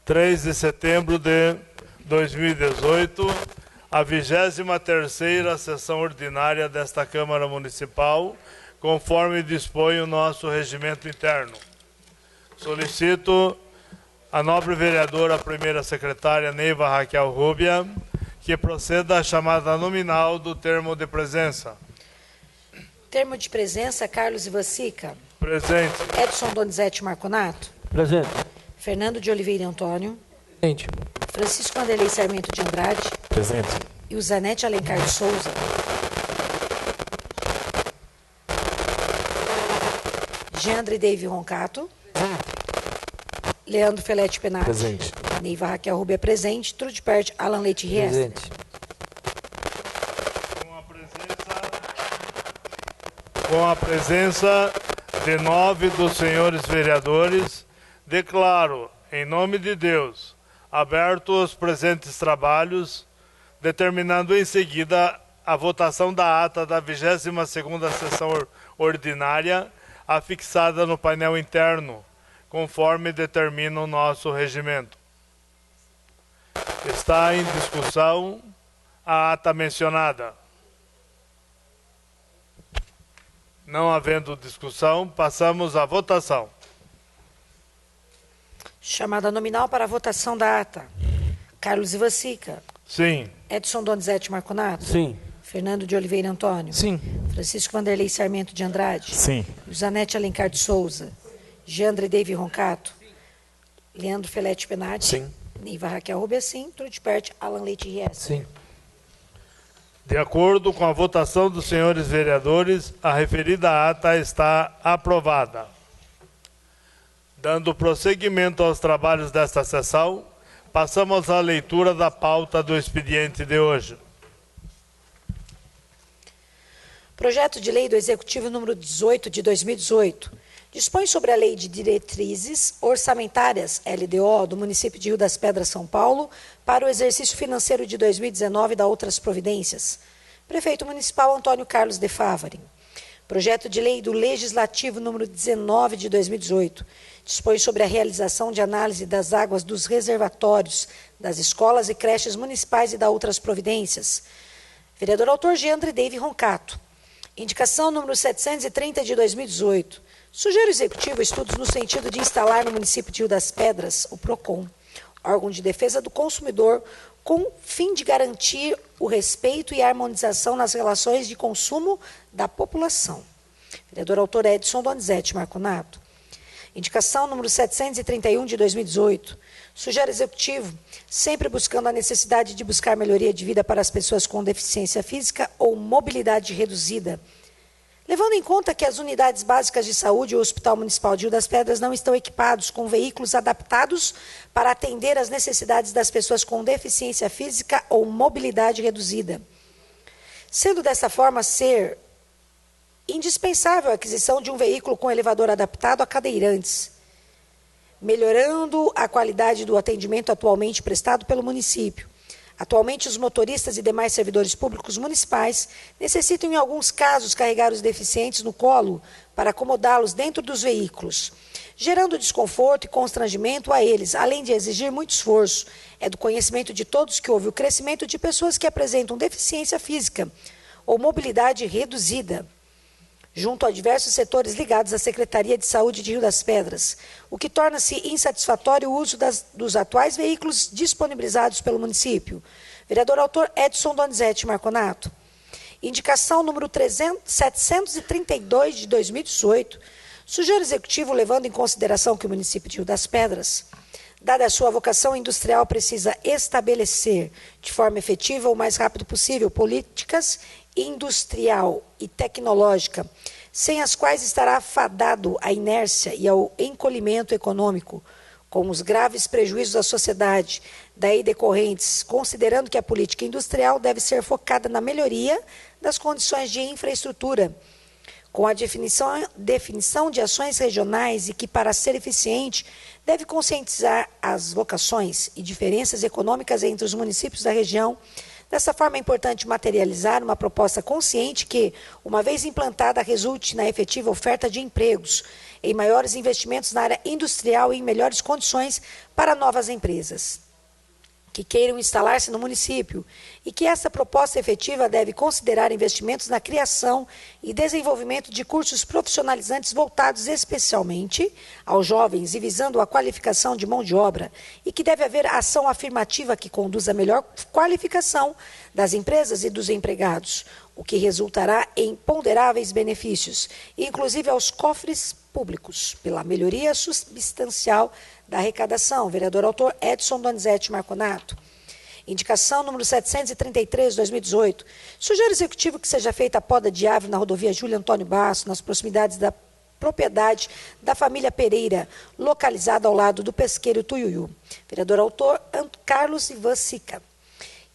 3 de setembro de 2018, a 23ª sessão ordinária desta Câmara Municipal, conforme dispõe o nosso regimento interno. Solicito a nobre vereadora, primeira secretária Neiva Raquel Rúbia, que proceda à chamada nominal do termo de presença. Termo de presença, Carlos Ivassica. Presente. Edson Donizete Marconato. Presente. Fernando de Oliveira Antônio. Presente. Francisco Vanderlei Sarmento de Andrade. Presente. E o Zanetti Alencar de Souza. Geandre Dave Roncato. Leandro Felete Penati. Presente. Neiva Raquel Rubia presente. Trudipert Alan Leite Riester. Presente. Com a presença de 9 dos senhores vereadores, declaro, em nome de Deus, abertos os presentes trabalhos, determinando em seguida a votação da ata da 22ª sessão ordinária, afixada no painel interno, conforme determina o nosso regimento. Está em discussão a ata mencionada. Não havendo discussão, passamos à votação. Chamada nominal para a votação da ata. Carlos Ivassica. Sim. Edson Donizete Marconato. Sim. Fernando de Oliveira Antônio. Sim. Francisco Vanderlei Sarmento de Andrade. Sim. Zanetti Alencar de Souza. Geandre Dave Roncato. Leandro Felete Penati. Sim. Neiva Raquel Rubia, sim. Trudipert Alan Leite Riester. Sim. De acordo com a votação dos senhores vereadores, a referida ata está aprovada. Dando prosseguimento aos trabalhos desta sessão, passamos à leitura da pauta do expediente de hoje. Projeto de Lei do Executivo número 18 de 2018 dispõe sobre a Lei de Diretrizes Orçamentárias, LDO, do município de Rio das Pedras, São Paulo, para o exercício financeiro de 2019 e da outras providências. Prefeito Municipal Antônio Carlos de Favari. Projeto de Lei do Legislativo número 19 de 2018 dispõe sobre a realização de análise das águas dos reservatórios das escolas e creches municipais e da outras providências. Vereador autor Geandre Dave Roncato. Indicação número 730 de 2018. Sugere o Executivo estudos no sentido de instalar no município de Rio das Pedras o PROCON, órgão de defesa do consumidor, com fim de garantir o respeito e a harmonização nas relações de consumo da população. Vereador autor Edson Donizete Marconato. Indicação número 731 de 2018. Sugere o Executivo, sempre buscando a necessidade de buscar melhoria de vida para as pessoas com deficiência física ou mobilidade reduzida, levando em conta que as unidades básicas de saúde e o Hospital Municipal de Rio das Pedras não estão equipados com veículos adaptados para atender às necessidades das pessoas com deficiência física ou mobilidade reduzida. Sendo dessa forma ser indispensável a aquisição de um veículo com elevador adaptado a cadeirantes, melhorando a qualidade do atendimento atualmente prestado pelo município. Atualmente, os motoristas e demais servidores públicos municipais necessitam, em alguns casos, carregar os deficientes no colo para acomodá-los dentro dos veículos, gerando desconforto e constrangimento a eles, além de exigir muito esforço. É do conhecimento de todos que houve o crescimento de pessoas que apresentam deficiência física ou mobilidade reduzida, junto a diversos setores ligados à Secretaria de Saúde de Rio das Pedras, o que torna-se insatisfatório o uso dos atuais veículos disponibilizados pelo município. Vereador autor Edson Donizete Marconato. Indicação número 732 de 2018, sugere o Executivo, levando em consideração que o município de Rio das Pedras, dada a sua vocação industrial, precisa estabelecer, de forma efetiva o mais rápido possível, políticas industrial e tecnológica, sem as quais estará fadado à inércia e ao encolhimento econômico, com os graves prejuízos à sociedade daí decorrentes, considerando que a política industrial deve ser focada na melhoria das condições de infraestrutura, com a definição de ações regionais e que, para ser eficiente, deve conscientizar as vocações e diferenças econômicas entre os municípios da região, Dessa forma, é importante materializar uma proposta consciente que, uma vez implantada, resulte na efetiva oferta de empregos, em maiores investimentos na área industrial e em melhores condições para novas empresas que queiram instalar-se no município, e que essa proposta efetiva deve considerar investimentos na criação e desenvolvimento de cursos profissionalizantes voltados especialmente aos jovens e visando a qualificação de mão de obra, e que deve haver ação afirmativa que conduza à melhor qualificação das empresas e dos empregados, o que resultará em ponderáveis benefícios, inclusive aos cofres públicos, pela melhoria substancial da arrecadação. Vereador autor Edson Donizete Marconato. Indicação número 733, 2018. Sugere ao Executivo que seja feita a poda de árvore na rodovia Júlio Antônio Basso, nas proximidades da propriedade da família Pereira, localizada ao lado do pesqueiro Tuiuiu. Vereador autor Carlos Ivan Sica.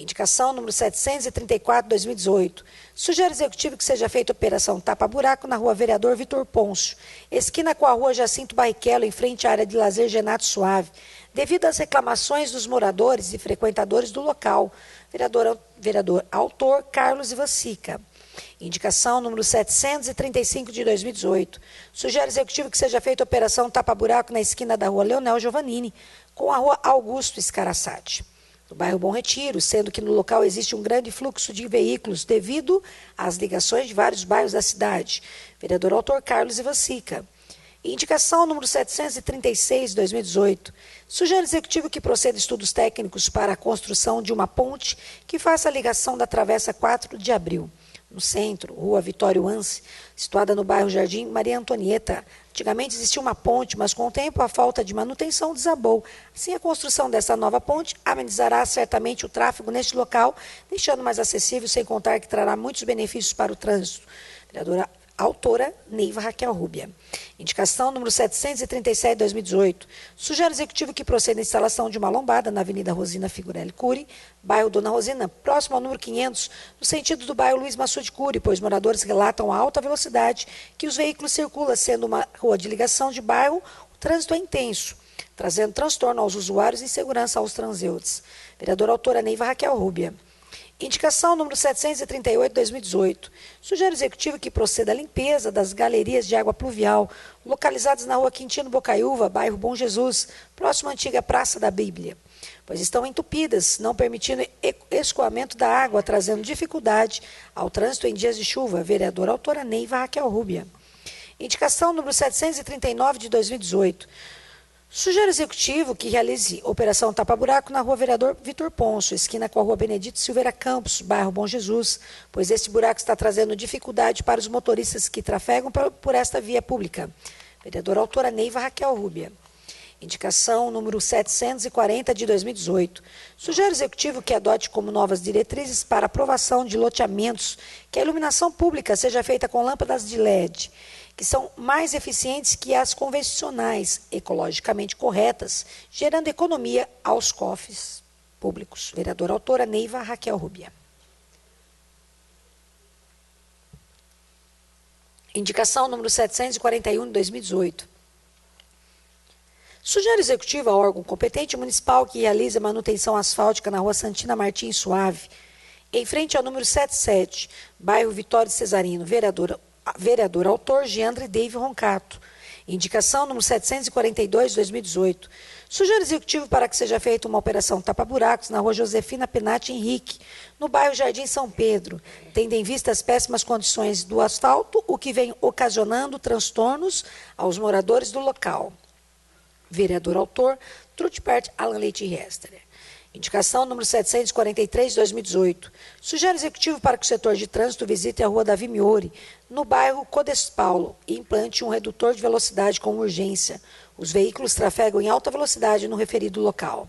Indicação número 734, 2018. Sugere ao Executivo que seja feita operação tapa-buraco na rua Vereador Vitor Pôncio, esquina com a rua Jacinto Barrichello, em frente à área de lazer Genato Suave, devido às reclamações dos moradores e frequentadores do local. Vereador autor Carlos Ivan Sica. Indicação número 735 de 2018. Sugere ao Executivo que seja feita operação tapa-buraco na esquina da rua Leonel Giovannini, com a rua Augusto Scarassati, no bairro Bom Retiro, sendo que no local existe um grande fluxo de veículos devido às ligações de vários bairros da cidade. Vereador autor Carlos Ivan Sica. Indicação número 736, 2018. Sugere ao Executivo que proceda estudos técnicos para a construção de uma ponte que faça a ligação da Travessa 4 de Abril, no centro, rua Vitório Anse, situada no bairro Jardim Maria Antonieta. Antigamente existia uma ponte, mas com o tempo a falta de manutenção desabou. Assim, a construção dessa nova ponte amenizará certamente o tráfego neste local, deixando mais acessível, sem contar que trará muitos benefícios para o trânsito. Vereadora autora Neiva Raquel Rúbia. Indicação número 737, 2018. Sugere ao Executivo que proceda a instalação de uma lombada na Avenida Rosina Figurelli Cury, bairro Dona Rosina, próximo ao número 500, no sentido do bairro Luiz Massude Cury, pois moradores relatam a alta velocidade que os veículos circulam, sendo uma rua de ligação de bairro, o trânsito é intenso, trazendo transtorno aos usuários e insegurança aos transeuntes. Vereadora autora Neiva Raquel Rúbia. Indicação número 738, 2018. Sugere ao Executivo que proceda à limpeza das galerias de água pluvial, localizadas na rua Quintino Bocaiúva, bairro Bom Jesus, próximo à antiga Praça da Bíblia, pois estão entupidas, não permitindo escoamento da água, trazendo dificuldade ao trânsito em dias de chuva. Vereadora autora Neiva Raquel Rúbia. Indicação número 739, de 2018. Sugere ao Executivo que realize operação tapa-buraco na rua Vereador Vitor Pôncio, esquina com a rua Benedito Silveira Campos, bairro Bom Jesus, pois este buraco está trazendo dificuldade para os motoristas que trafegam por esta via pública. Vereadora autora Neiva Raquel Rúbia. Indicação número 740, de 2018. Sugere ao Executivo que adote como novas diretrizes para aprovação de loteamentos que a iluminação pública seja feita com lâmpadas de LED, que são mais eficientes que as convencionais, ecologicamente corretas, gerando economia aos cofres públicos. Vereadora autora Neiva Raquel Rúbia. Indicação número 741, de 2018. Sugere ao Executivo ao órgão competente municipal que realize a manutenção asfáltica na rua Santina Martins Suave, em frente ao número 77, bairro Vitório Cesarino. Vereador autor Geandre Dave Roncato. Indicação número 742, 2018. Sugere ao Executivo para que seja feita uma operação tapa-buracos na rua Josefina Penati Henrique, no bairro Jardim São Pedro, tendo em vista as péssimas condições do asfalto, o que vem ocasionando transtornos aos moradores do local. Vereador autor Trutbert Alan Leite Rester. Indicação número 743, 2018. Sugere ao Executivo para que o setor de trânsito visite a rua Davi Miori, no bairro Codes Paulo, e implante um redutor de velocidade com urgência. Os veículos trafegam em alta velocidade no referido local.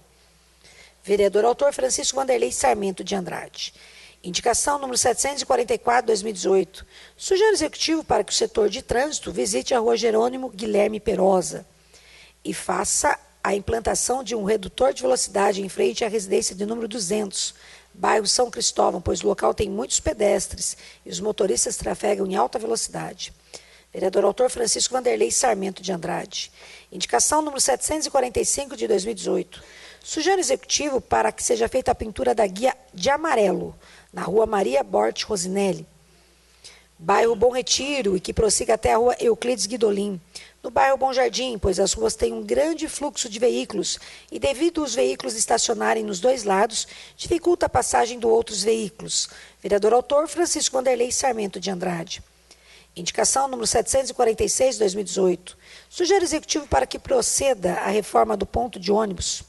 Vereador autor Francisco Vanderlei Sarmento de Andrade. Indicação número 744, 2018. Sugere ao Executivo para que o setor de trânsito visite a rua Jerônimo Guilherme Perosa e faça a implantação de um redutor de velocidade em frente à residência de número 200, bairro São Cristóvão, pois o local tem muitos pedestres e os motoristas trafegam em alta velocidade. Vereador autor Francisco Vanderlei Sarmento de Andrade. Indicação número 745 de 2018. Sugere o executivo para que seja feita a pintura da guia de amarelo na rua Maria Bort Rosinelli, bairro Bom Retiro, e que prossiga até a rua Euclides Guidolin, no bairro Bom Jardim, pois as ruas têm um grande fluxo de veículos e, devido aos veículos estacionarem nos dois lados, dificulta a passagem de outros veículos. Vereador autor Francisco Vanderlei Sarmento de Andrade. Indicação número 746, 2018. Sugere o executivo para que proceda a reforma do ponto de ônibus,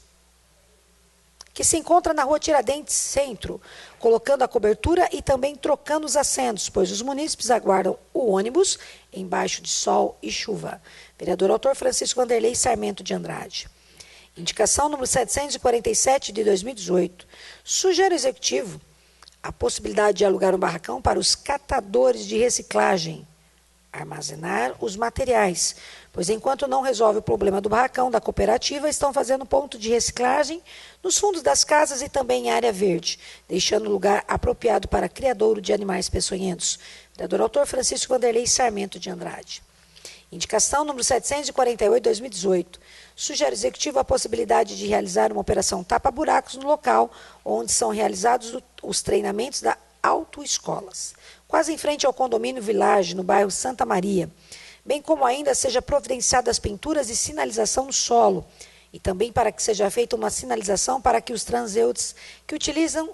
que se encontra na rua Tiradentes Centro, colocando a cobertura e também trocando os assentos, pois os munícipes aguardam o ônibus embaixo de sol e chuva. Vereador autor Francisco Vanderlei Sarmento de Andrade. Indicação número 747 de 2018. Sugere o executivo a possibilidade de alugar um barracão para os catadores de reciclagem armazenar os materiais, pois enquanto não resolve o problema do barracão da cooperativa, estão fazendo ponto de reciclagem nos fundos das casas e também em área verde, deixando lugar apropriado para criadouro de animais peçonhentos. Vereador autor Francisco Vanderlei Sarmento de Andrade. Indicação número 748, 2018. Sugere ao executivo a possibilidade de realizar uma operação tapa-buracos no local onde são realizados os treinamentos da autoescolas, quase em frente ao condomínio Village, no bairro Santa Maria, bem como ainda seja providenciadas pinturas e sinalização no solo, e também para que seja feita uma sinalização para que os transeuntes que utilizam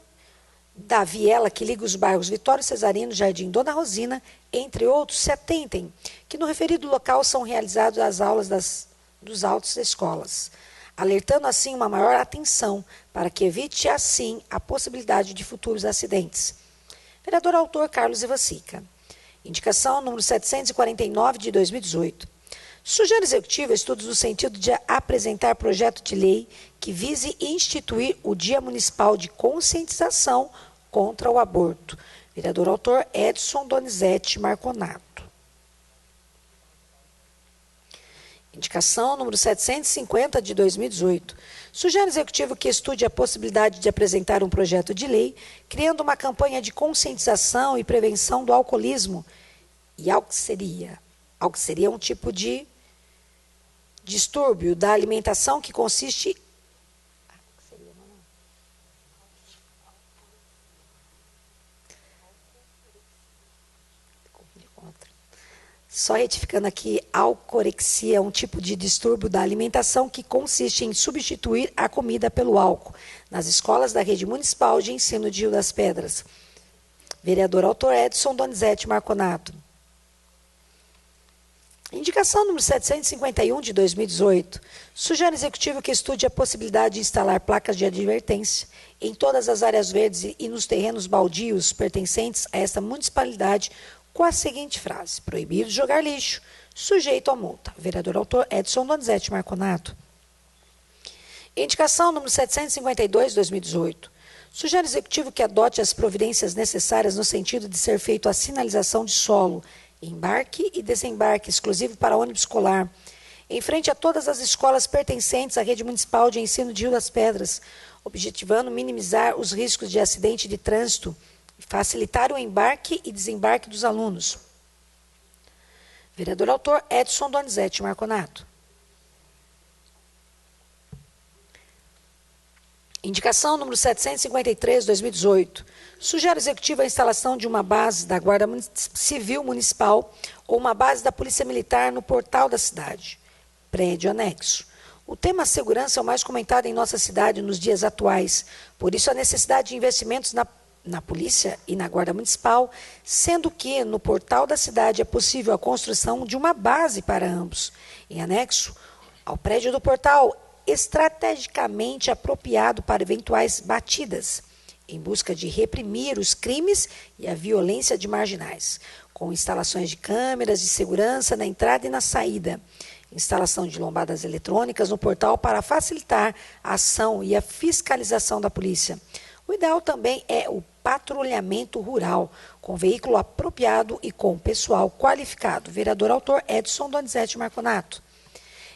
da viela que liga os bairros Vitório Cesarino, Jardim Dona Rosina, entre outros, se atentem que no referido local são realizadas as aulas dos autos escolas, alertando assim uma maior atenção para que evite assim a possibilidade de futuros acidentes. Vereador autor Carlos Ivassica. Indicação número 749 de 2018. Sugere ao executivo estudos no sentido de apresentar projeto de lei que vise instituir o Dia Municipal de Conscientização contra o Aborto. Vereador autor Edson Donizete Marconato. Indicação número 750 de 2018. Sugere ao executivo que estude a possibilidade de apresentar um projeto de lei criando uma campanha de conscientização e prevenção do alcoolismo e alqueria. Alqueria é um tipo de distúrbio da alimentação que consiste Só retificando aqui, alcorexia é um tipo de distúrbio da alimentação que consiste em substituir a comida pelo álcool, nas escolas da Rede Municipal de Ensino de Rio das Pedras. Vereador autor Edson Donizete Marconato. Indicação número 751 de 2018. Sugere ao executivo que estude a possibilidade de instalar placas de advertência em todas as áreas verdes e nos terrenos baldios pertencentes a esta municipalidade, com a seguinte frase: proibido jogar lixo, sujeito a multa. Vereador autor Edson Donizete Marconato. Indicação número 752, 2018. Sugere ao executivo que adote as providências necessárias no sentido de ser feita a sinalização de solo, embarque e desembarque exclusivo para ônibus escolar, em frente a todas as escolas pertencentes à Rede Municipal de Ensino de Rio das Pedras, objetivando minimizar os riscos de acidente de trânsito, facilitar o embarque e desembarque dos alunos. Vereador autor Edson Donizete Marconato. Indicação número 753, 2018. Sugere ao executivo a instalação de uma base da Guarda Civil Municipal ou uma base da Polícia Militar no portal da cidade. Prédio anexo. O tema segurança é o mais comentado em nossa cidade nos dias atuais, por isso a necessidade de investimentos na Polícia e na Guarda Municipal, sendo que no portal da cidade é possível a construção de uma base para ambos, em anexo ao prédio do portal, estrategicamente apropriado para eventuais batidas, em busca de reprimir os crimes e a violência de marginais, com instalações de câmeras de segurança na entrada e na saída, instalação de lombadas eletrônicas no portal para facilitar a ação e a fiscalização da polícia. O ideal também é o patrulhamento rural, com veículo apropriado e com pessoal qualificado. Vereador autor Edson Donizete Marconato.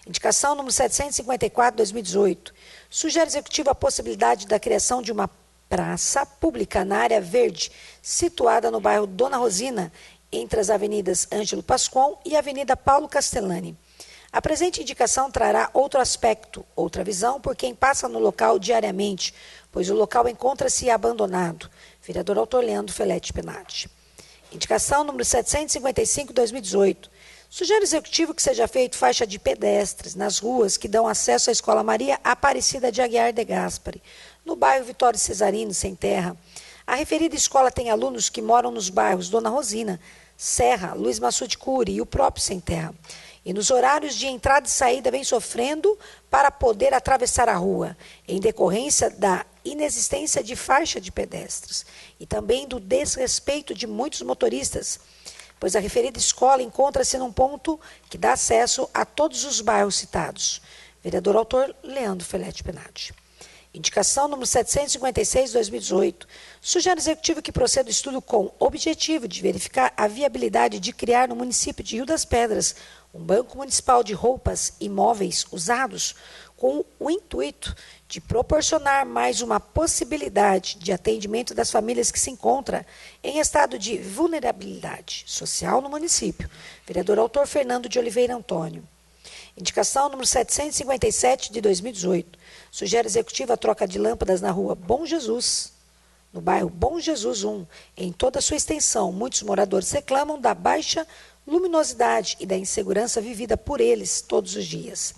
Indicação número 754, 2018. Sugere ao executivo a possibilidade da criação de uma praça pública na área verde, situada no bairro Dona Rosina, entre as avenidas Ângelo Pascoal e Avenida Paulo Castellani. A presente indicação trará outro aspecto, outra visão, por quem passa no local diariamente, pois o local encontra-se abandonado. Vereador autor Leandro Felete Penati. Indicação número 755/2018. Sugere o executivo que seja feito faixa de pedestres nas ruas que dão acesso à Escola Maria Aparecida de Aguiar de Gaspari, no bairro Vitório Cesarino, Sem Terra. A referida escola tem alunos que moram nos bairros Dona Rosina, Serra, Luiz Massude Cury e o próprio Sem Terra. E nos horários de entrada e saída vem sofrendo para poder atravessar a rua, em decorrência da inexistência de faixa de pedestres e também do desrespeito de muitos motoristas, pois a referida escola encontra-se num ponto que dá acesso a todos os bairros citados. Vereador autor Leandro Felete Penati. Indicação número 756/2018. Sugere ao executivo que proceda o estudo com o objetivo de verificar a viabilidade de criar no município de Rio das Pedras um banco municipal de roupas e móveis usados com o intuito de proporcionar mais uma possibilidade de atendimento das famílias que se encontram em estado de vulnerabilidade social no município. Vereador autor Fernando de Oliveira Antônio. Indicação número 757/2018. Sugere executivo a troca de lâmpadas na rua Bom Jesus, no bairro Bom Jesus 1, em toda a sua extensão. Muitos moradores reclamam da baixa luminosidade e da insegurança vivida por eles todos os dias.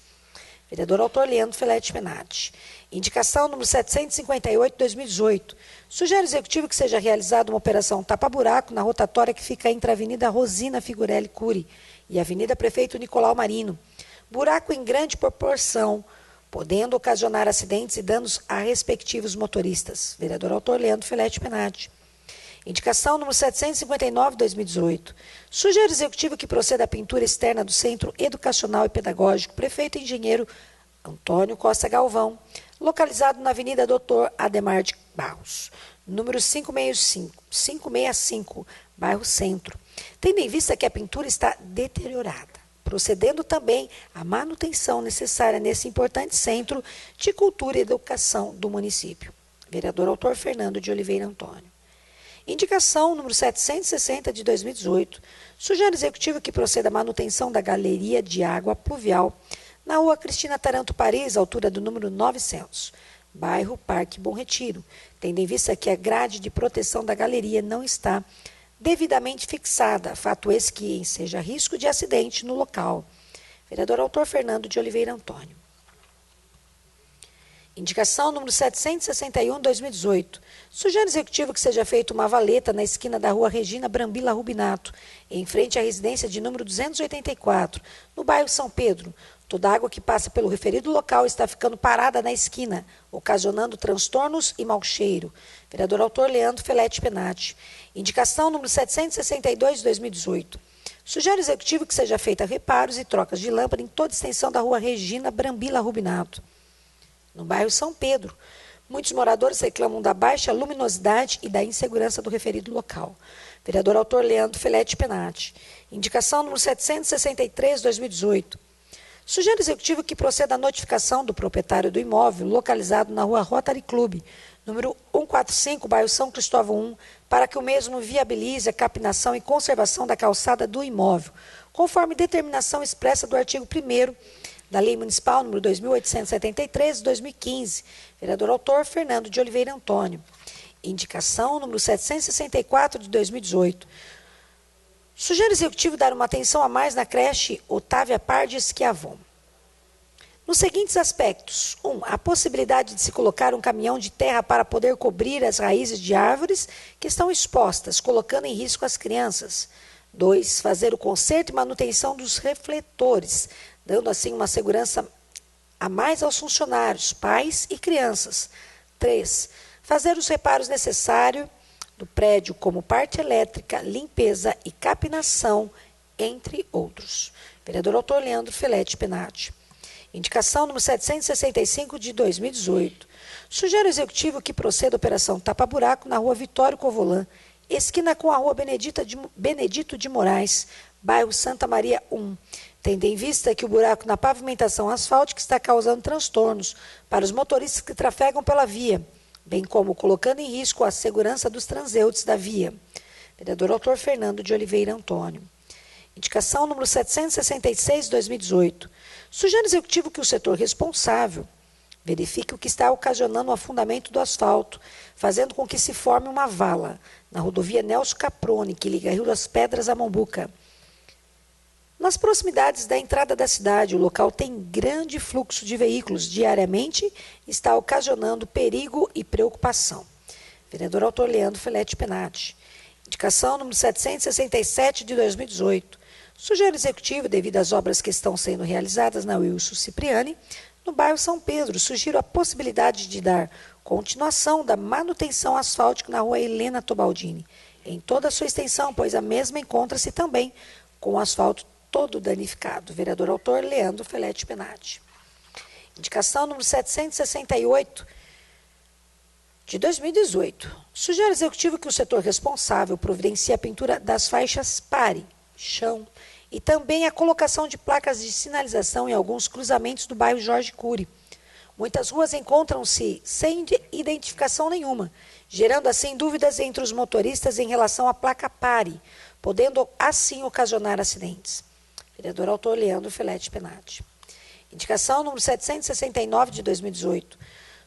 Vereador autor Leandro Felete Penati. Indicação número 758/2018. Sugere ao executivo que seja realizada uma operação tapa-buraco na rotatória que fica entre a Avenida Rosina Figurelli Cury e a Avenida Prefeito Nicolau Marino. Buraco em grande proporção, podendo ocasionar acidentes e danos a respectivos motoristas. Vereador autor Leandro Felete Penati. Indicação número 759/2018. Sugere ao executivo que proceda à pintura externa do Centro Educacional e Pedagógico Prefeito Engenheiro Antônio Costa Galvão, localizado na Avenida Doutor Ademar de Barros, número 565, bairro Centro, tendo em vista que a pintura está deteriorada, procedendo também à manutenção necessária nesse importante centro de cultura e educação do município. Vereador autor Fernando de Oliveira Antônio. Indicação número 760/2018. Sugere ao executivo que proceda à manutenção da galeria de água pluvial na rua Cristina Taranto Paris, altura do número 900, bairro Parque Bom Retiro, tendo em vista que a grade de proteção da galeria não está devidamente fixada, fato esse que enseja risco de acidente no local. Vereador autor Fernando de Oliveira Antônio. Indicação número 761/2018. Sugere ao executivo que seja feita uma valeta na esquina da rua Regina Brambila Rubinato, em frente à residência de número 284, no bairro São Pedro. Toda a água que passa pelo referido local está ficando parada na esquina, ocasionando transtornos e mau cheiro. Vereador autor Leandro Felete Penati. Indicação número 762/2018. Sugere ao executivo que seja feita reparos e trocas de lâmpada em toda a extensão da rua Regina Brambila Rubinato, no bairro São Pedro. Muitos moradores reclamam da baixa luminosidade e da insegurança do referido local. Vereador autor Leandro Felete Penati. Indicação número 763/2018. Sugere ao executivo que proceda à notificação do proprietário do imóvel localizado na rua Rotary Club, número 145, bairro São Cristóvão 1, para que o mesmo viabilize a capinação e conservação da calçada do imóvel, conforme determinação expressa do artigo 1º da Lei Municipal número 2.873, de 2015. Vereador autor Fernando de Oliveira Antônio. Indicação número 764/2018. Sugere ao executivo dar uma atenção a mais na creche Otávia Pardes Schiavon, nos seguintes aspectos. 1. A possibilidade de se colocar um caminhão de terra para poder cobrir as raízes de árvores que estão expostas, colocando em risco as crianças. 2. Fazer o conserto e manutenção dos refletores, dando assim uma segurança a mais aos funcionários, pais e crianças. 3. Fazer os reparos necessários do prédio, como parte elétrica, limpeza e capinação, entre outros. Vereador autor Leandro Felete Penati. Indicação número 765/2018. Sugere ao executivo que proceda a operação tapa-buraco na rua Vitório Covolan, esquina com a rua Benedito de Moraes, bairro Santa Maria 1, tendo em vista que o buraco na pavimentação asfáltica está causando transtornos para os motoristas que trafegam pela via, bem como colocando em risco a segurança dos transeuntes da via. Vereador autor Fernando de Oliveira Antônio. Indicação número 766, de 2018. Sugere o executivo que o setor responsável verifique o que está ocasionando o afundamento do asfalto, fazendo com que se forme uma vala na rodovia Nelson Caproni, que liga Rio das Pedras a Mombuca. Nas proximidades da entrada da cidade, o local tem grande fluxo de veículos diariamente e está ocasionando perigo e preocupação. Vereador autor Leandro Felete Penati. Indicação número 767, de 2018. Sugere o executivo, devido às obras que estão sendo realizadas na Wilson Cipriani, no bairro São Pedro, sugiro a possibilidade de dar continuação da manutenção asfáltica na rua Helena Tobaldini, em toda a sua extensão, pois a mesma encontra-se também com o asfalto todo danificado. Vereador autor Leandro Felete Penati. Indicação número 768, de 2018. Sugere ao executivo que o setor responsável providencie a pintura das faixas pare, chão, e também a colocação de placas de sinalização em alguns cruzamentos do bairro Jorge Cury. Muitas ruas encontram-se sem identificação nenhuma, gerando assim dúvidas entre os motoristas em relação à placa pare, podendo assim ocasionar acidentes. Vereador autor Leandro Felete Penati. Indicação número 769, de 2018.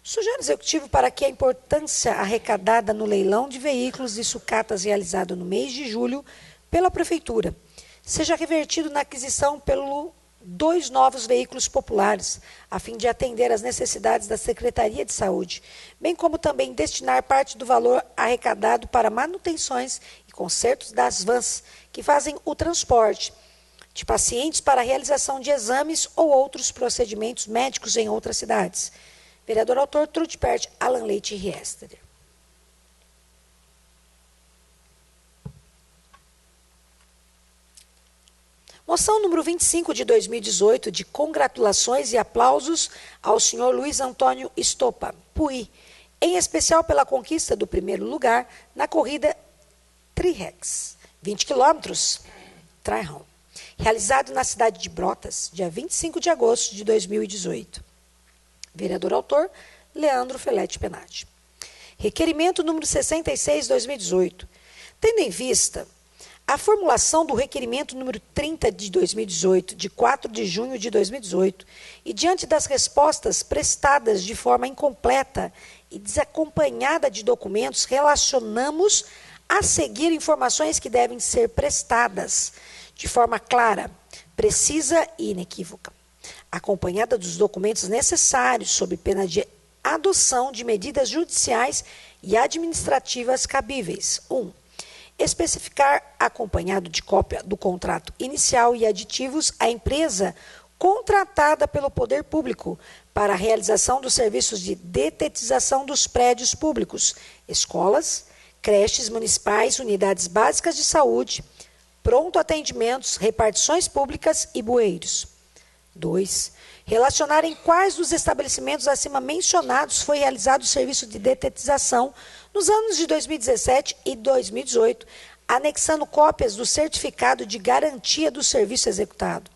Sugere ao executivo para que a importância arrecadada no leilão de veículos e sucatas realizado no mês de julho pela Prefeitura seja revertido na aquisição pelo 2 novos veículos populares, a fim de atender às necessidades da Secretaria de Saúde, bem como também destinar parte do valor arrecadado para manutenções e consertos das vans que fazem o transporte de pacientes para a realização de exames ou outros procedimentos médicos em outras cidades. Vereador autor Trudpert Alan Leite Riester. Moção número 25, de 2018, de congratulações e aplausos ao senhor Luiz Antônio Estopa, Puí, em especial pela conquista do primeiro lugar na corrida Trirex, 20 quilômetros, Trairão, realizado na cidade de Brotas, dia 25 de agosto de 2018. Vereador autor, Leandro Felete Penati. Requerimento número 66, de 2018. Tendo em vista a formulação do requerimento número 30 de 2018, de 4 de junho de 2018, e diante das respostas prestadas de forma incompleta e desacompanhada de documentos, relacionamos a seguir informações que devem ser prestadas de forma clara, precisa e inequívoca, acompanhada dos documentos necessários sob pena de adoção de medidas judiciais e administrativas cabíveis. 1. Especificar, acompanhado de cópia do contrato inicial e aditivos, a empresa contratada pelo poder público para a realização dos serviços de detetização dos prédios públicos, escolas, creches municipais, unidades básicas de saúde, pronto atendimentos, repartições públicas e bueiros. 2. Relacionar em quais dos estabelecimentos acima mencionados foi realizado o serviço de detetização nos anos de 2017 e 2018, anexando cópias do certificado de garantia do serviço executado.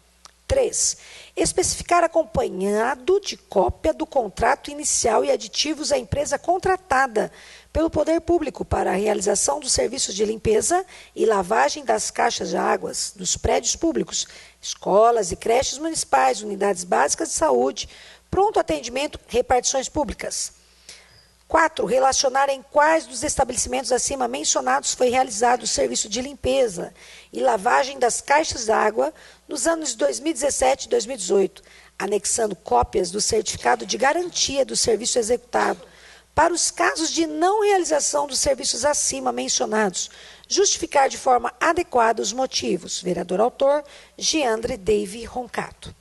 3. Especificar acompanhado de cópia do contrato inicial e aditivos à empresa contratada pelo poder público para a realização dos serviços de limpeza e lavagem das caixas de águas dos prédios públicos, escolas e creches municipais, unidades básicas de saúde, pronto atendimento, repartições públicas. 4. Relacionar em quais dos estabelecimentos acima mencionados foi realizado o serviço de limpeza e lavagem das caixas d'água nos anos de 2017 e 2018, anexando cópias do certificado de garantia do serviço executado para os casos de não realização dos serviços acima mencionados, justificar de forma adequada os motivos. Vereador autor, Giandre Dave Roncato.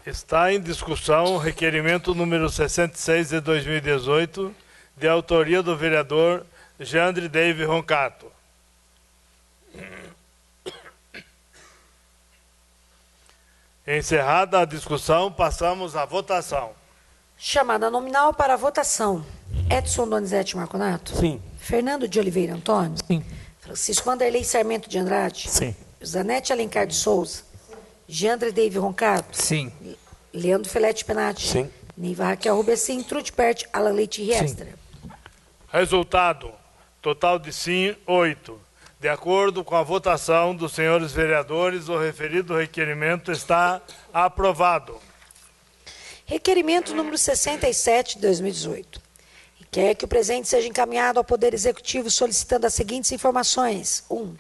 Está em discussão o requerimento número 66 de 2018, de autoria do vereador Giandre Dave Roncato. Encerrada a discussão, passamos à votação. Chamada nominal para a votação. Edson Donizete Marconato? Sim. Fernando de Oliveira Antônio? Sim. Francisco Vanderlei Sarmento de Andrade? Sim. Zanete Alencar de Souza. Geandre Dave Roncato. Sim. Leandro Felete Penati. Sim. Neiva Raquel Rubecim, Trude Pert, Alan Leite Riestra. Resultado: total de sim, 8. De acordo com a votação dos senhores vereadores, o referido requerimento está aprovado. Requerimento número 67 de 2018. Requer que o presente seja encaminhado ao Poder Executivo solicitando as seguintes informações. 1.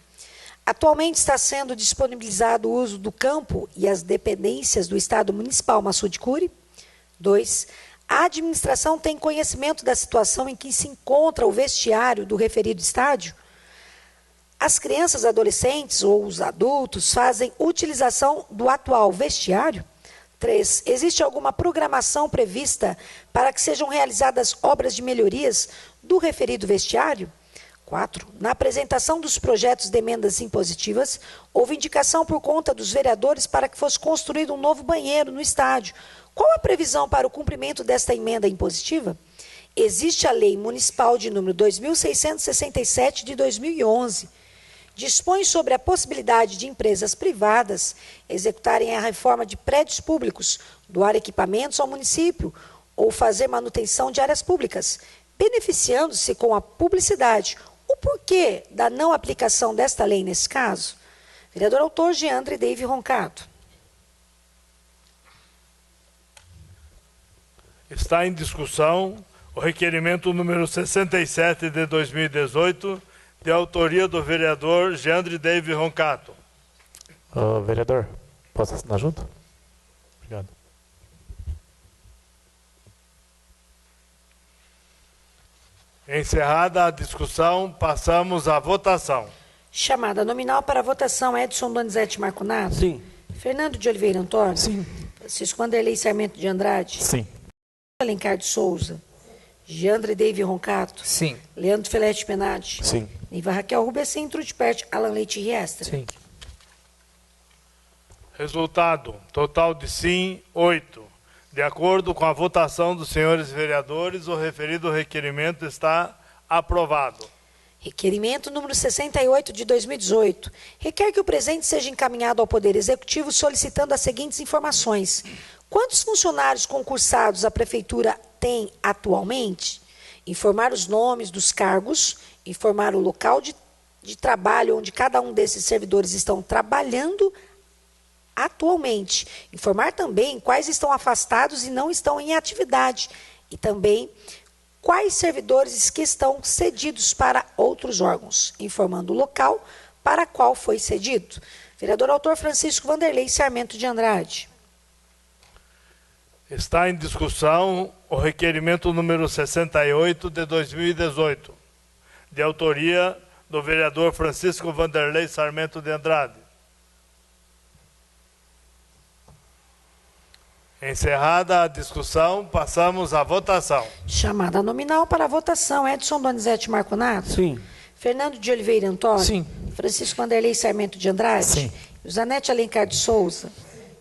Atualmente está sendo disponibilizado o uso do campo e as dependências do Estado Municipal Massaúde Curi. 2. A administração tem conhecimento da situação em que se encontra o vestiário do referido estádio? As crianças, adolescentes ou os adultos fazem utilização do atual vestiário? 3. Existe alguma programação prevista para que sejam realizadas obras de melhorias do referido vestiário? 4. Na apresentação dos projetos de emendas impositivas, houve indicação por conta dos vereadores para que fosse construído um novo banheiro no estádio. Qual a previsão para o cumprimento desta emenda impositiva? Existe a Lei Municipal de número 2.667 de 2011. Dispõe sobre a possibilidade de empresas privadas executarem a reforma de prédios públicos, doar equipamentos ao município ou fazer manutenção de áreas públicas, beneficiando-se com a publicidade. O porquê da não aplicação desta lei nesse caso? Vereador autor Geandre Dave Roncato. Está em discussão o requerimento número 67 de 2018, de autoria do vereador Geandre Dave Roncato. Vereador, posso assinar junto? Obrigado. Encerrada a discussão, passamos à votação. Chamada nominal para votação, Edson Donizete Marconato. Sim. Fernando de Oliveira Antônio. Sim. Francisco Vanderlei Sarmento de Andrade. Sim. Alencar de Souza. Geandre Dave Roncato. Sim. Leandro Felete Penati. Sim. Neiva Raquel Rubecim, Trude Pert, Alan Leite Riestra. Sim. Resultado: total de sim, 8. De acordo com a votação dos senhores vereadores, o referido requerimento está aprovado. Requerimento número 68 de 2018. Requer que o presente seja encaminhado ao Poder Executivo solicitando as seguintes informações. Quantos funcionários concursados a Prefeitura tem atualmente? Informar os nomes dos cargos, informar o local de trabalho onde cada um desses servidores estão trabalhando atualmente. Informar também quais estão afastados e não estão em atividade. E também quais servidores que estão cedidos para outros órgãos, informando o local para qual foi cedido. Vereador autor Francisco Vanderlei Sarmento de Andrade. Está em discussão o requerimento número 68 de 2018, de autoria do vereador Francisco Vanderlei Sarmento de Andrade. Encerrada a discussão, passamos à votação. Chamada nominal para a votação, Edson Donizete Marconato. Sim. Fernando de Oliveira Antônio. Sim. Francisco Vanderlei Sarmento de Andrade. Sim. Zanete Alencar de Souza.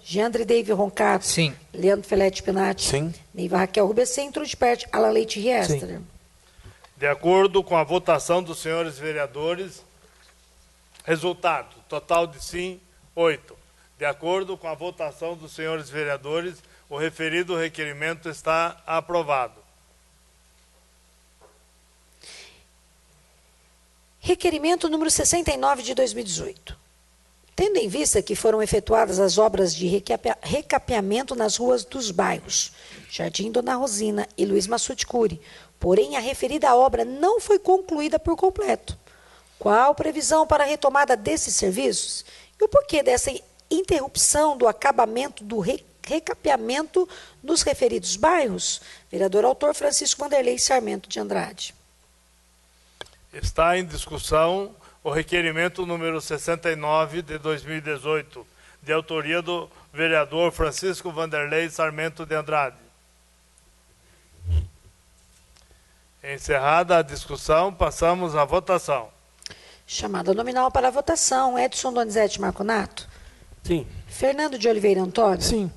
Geandre Dave Roncato. Sim. Leandro Felete Penati. Sim. Neiva Raquel Rubecim, Trude Pert, Alan Leite Riestra. De acordo com a votação dos senhores vereadores, resultado: total de sim, 8. De acordo com a votação dos senhores vereadores, o referido requerimento está aprovado. Requerimento número 69 de 2018. Tendo em vista que foram efetuadas as obras de recapeamento nas ruas dos bairros Jardim Dona Rosina e Luiz Massude Curi, porém a referida obra não foi concluída por completo. Qual a previsão para a retomada desses serviços? E o porquê dessa interrupção do acabamento do recapeamento nos referidos bairros? Vereador autor Francisco Vanderlei Sarmento de Andrade. Está em discussão o requerimento número 69 de 2018, de autoria do vereador Francisco Vanderlei Sarmento de Andrade. Encerrada a discussão, passamos à votação. Chamada nominal para a votação, Edson Donizete Marconato. Sim. Fernando de Oliveira Antônio. Sim.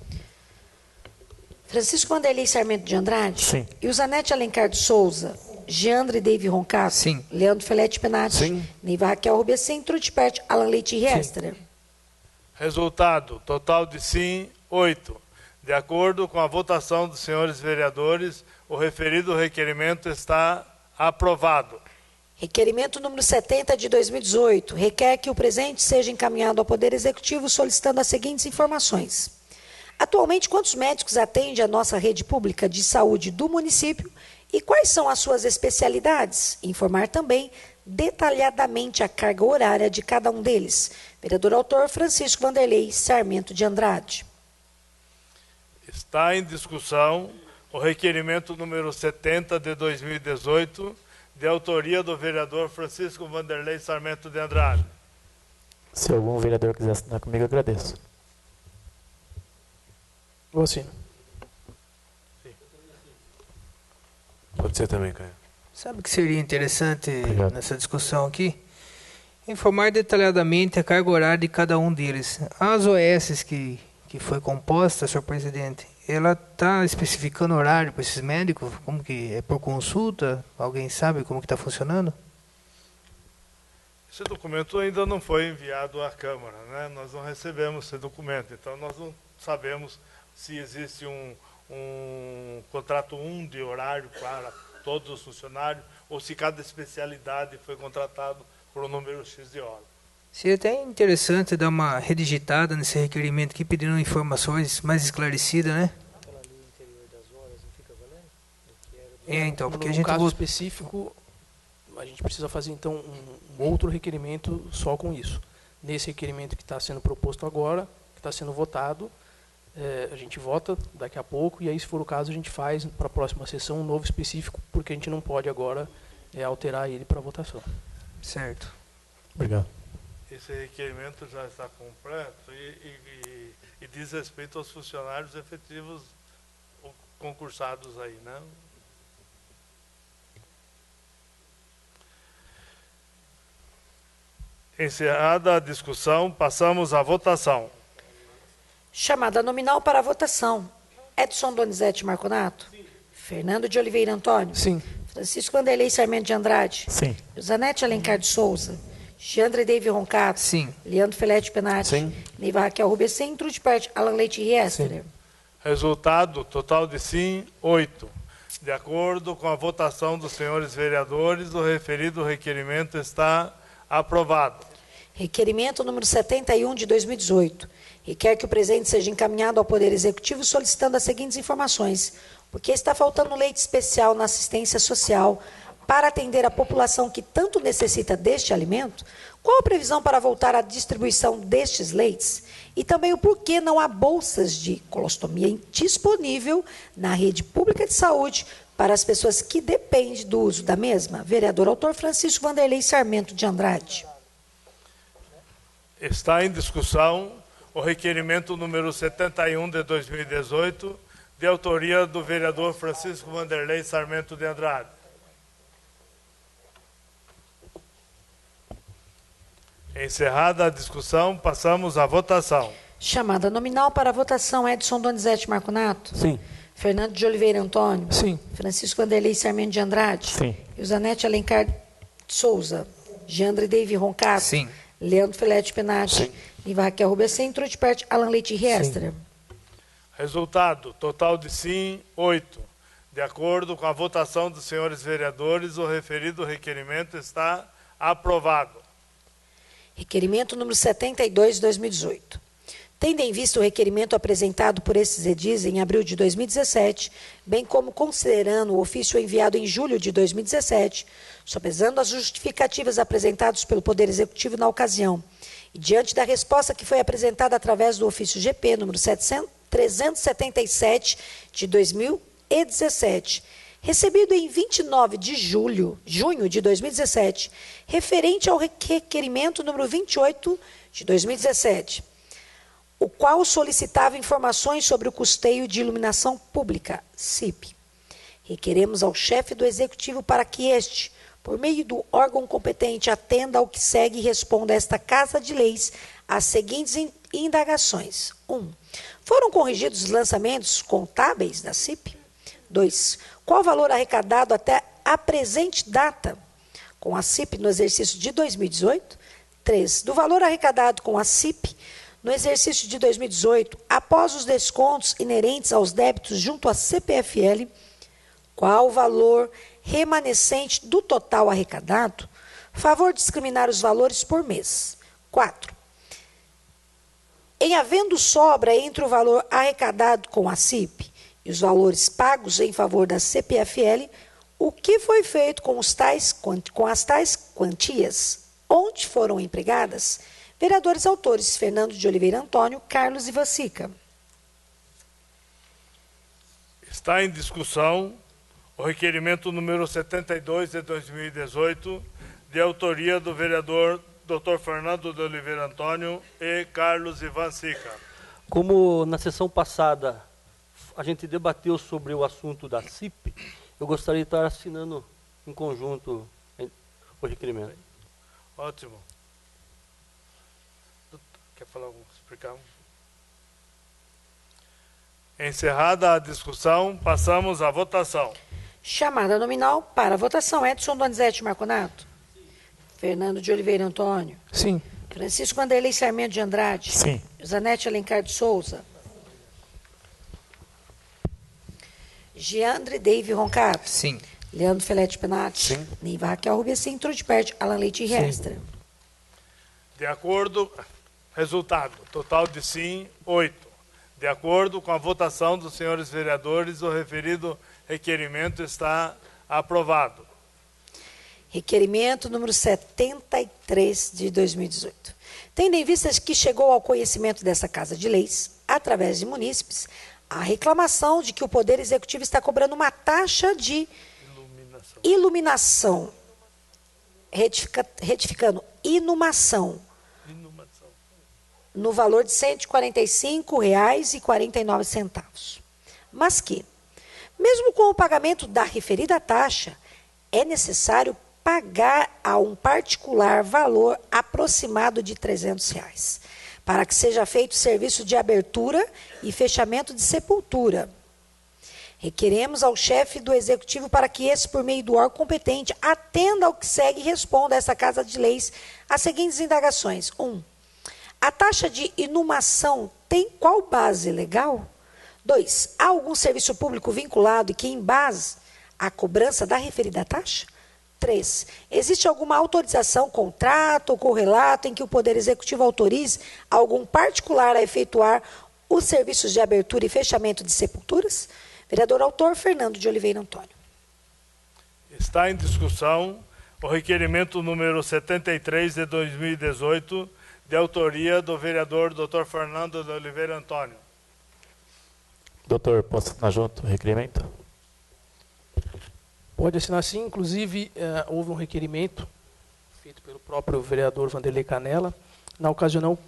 Francisco Vanderlei Sarmento de Andrade. Sim. E o Zanete Alencar de Souza. Geandre Dave Roncato. Sim. Leandro Felete Penati. Sim. Neiva Raquel Rubecim, Trude Pert, Alan Leite Riestra. Resultado, total de sim, 8. De acordo com a votação dos senhores vereadores, o referido requerimento está aprovado. Requerimento número 70 de 2018 requer que o presente seja encaminhado ao Poder Executivo solicitando as seguintes informações. Atualmente, quantos médicos atende a nossa rede pública de saúde do município e quais são as suas especialidades? Informar também detalhadamente a carga horária de cada um deles. Vereador autor Francisco Vanderlei Sarmento de Andrade. Está em discussão o requerimento número 70 de 2018, de autoria do vereador Francisco Vanderlei Sarmento de Andrade. Se algum vereador quiser assinar comigo, agradeço. Eu assino. Pode ser também, Caio. Sabe o que seria interessante Obrigado. nessa discussão aqui? Informar detalhadamente a carga horária de cada um deles. As OS que foi composta, senhor presidente, ela está especificando horário para esses médicos? Como que é por consulta? Alguém sabe como que está funcionando? Esse documento ainda não foi enviado à Câmara, né? Nós não recebemos esse documento, então nós não sabemos se existe um contrato de horário para todos os funcionários ou se cada especialidade foi contratado por um número X de horas. Seria até interessante dar uma redigitada nesse requerimento aqui, pedindo informações mais esclarecidas, né? Aquela lei interior das horas não fica valendo? Então, porque a No gente... caso específico, a gente precisa fazer então um outro requerimento só com isso. Nesse requerimento que está sendo proposto agora, que está sendo votado, a gente vota daqui a pouco e aí, se for o caso, a gente faz para a próxima sessão um novo específico, porque a gente não pode agora alterar ele para votação. Certo. Obrigado. Esse requerimento já está completo e diz respeito aos funcionários efetivos concursados aí, né? Encerrada a discussão, passamos à votação. Chamada nominal para a votação. Edson Donizete Marconato. Sim. Fernando de Oliveira Antônio. Sim. Francisco Vanderlei Sarmento de Andrade. Sim. Josanete Alencar de Souza. Geandre David Roncato. Sim. Leandro Felete Penati. Sim. Neiva Raquel Rubecem, Trude Parte, Alan Leite Riester. Resultado, total de sim, 8. De acordo com a votação dos senhores vereadores, o referido requerimento está aprovado. Requerimento número 71 de 2018. Requer que o presente seja encaminhado ao Poder Executivo solicitando as seguintes informações. Porque está faltando leite especial na assistência social para atender a população que tanto necessita deste alimento? Qual a previsão para voltar à distribuição destes leites? E também o porquê não há bolsas de colostomia disponível na rede pública de saúde para as pessoas que dependem do uso da mesma? Vereador autor Francisco Vanderlei Sarmento de Andrade. Está em discussão o requerimento número 71 de 2018, de autoria do vereador Francisco Vanderlei Sarmento de Andrade. Encerrada a discussão, passamos à votação. Chamada nominal para a votação, Edson Donizete Marconato. Sim. Fernando de Oliveira Antônio. Sim. Francisco Vanderlei Sarmento de Andrade. Sim. Josanete Alencar de Souza. Geandre David Roncato. Sim. Leandro Felete Penati. Sim. Neiva Raquel Rubecem, Trude Parte, Alan Leite Riester. Resultado, total de sim, 8. De acordo com a votação dos senhores vereadores, o referido requerimento está aprovado. Requerimento número 72 de 2018. Tendo em vista o requerimento apresentado por esses edis em abril de 2017, bem como considerando o ofício enviado em julho de 2017, sopesando as justificativas apresentadas pelo Poder Executivo na ocasião, e diante da resposta que foi apresentada através do ofício GP número 377 de 2017, recebido em 29 de junho de 2017, referente ao requerimento número 28 de 2017, o qual solicitava informações sobre o custeio de iluminação pública, CIP. Requeremos ao chefe do Executivo para que este, por meio do órgão competente, atenda ao que segue e responda a esta Casa de Leis as seguintes indagações. 1. Foram corrigidos os lançamentos contábeis da CIP? 2. Qual o valor arrecadado até a presente data com a CIP no exercício de 2018? 3. Do valor arrecadado com a CIP no exercício de 2018, após os descontos inerentes aos débitos junto à CPFL, qual o valor remanescente do total arrecadado, favor discriminar os valores por mês. 4. Em havendo sobra entre o valor arrecadado com a CIP e os valores pagos em favor da CPFL, o que foi feito com as tais quantias? Onde foram empregadas? Vereadores autores Fernando de Oliveira Antônio, Carlos Ivancica. Está em discussão o requerimento número 72 de 2018, de autoria do vereador Dr. Fernando de Oliveira Antônio e Carlos Ivancica. Como na sessão passada a gente debateu sobre o assunto da CIP, eu gostaria de estar assinando em conjunto o requerimento. Ótimo. Quer falar, explicar? Encerrada a discussão, passamos à votação. Chamada nominal para votação. Edson Donizete Marconato. Fernando de Oliveira Antônio. Sim. Francisco Anderlei Sarmento de Andrade. Sim. Zanete Alencar de Souza. Giandre Deive Roncato. Sim. Leandro Felete Penati. Sim. Neiva Raquel Rubens Trudpert. Alan Leite Riestra. De acordo, resultado, total de sim, 8. De acordo com a votação dos senhores vereadores, o referido requerimento está aprovado. Requerimento número 73 de 2018. Tendo em vista que chegou ao conhecimento dessa Casa de Leis, através de munícipes, a reclamação de que o Poder Executivo está cobrando uma taxa de iluminação, retificando, inumação, no valor de R$ 145,49. Mas que, mesmo com o pagamento da referida taxa, é necessário pagar a um particular valor aproximado de R$ 300, para que seja feito o serviço de abertura e fechamento de sepultura. Requeremos ao chefe do Executivo para que esse, por meio do órgão competente, atenda ao que segue e responda a essa Casa de Leis as seguintes indagações. 1. A taxa de inumação tem qual base legal? 2. Há algum serviço público vinculado e que embase a cobrança da referida taxa? 3. Existe alguma autorização, contrato ou correlato em que o Poder Executivo autorize algum particular a efetuar os serviços de abertura e fechamento de sepulturas? Vereador autor, Fernando de Oliveira Antônio. Está em discussão o requerimento número 73 de 2018, de autoria do vereador Dr. Fernando de Oliveira Antônio. Doutor, posso assinar junto o requerimento? Pode assinar sim. Inclusive, houve um requerimento feito pelo próprio vereador Vanderlei Canella, na ocasião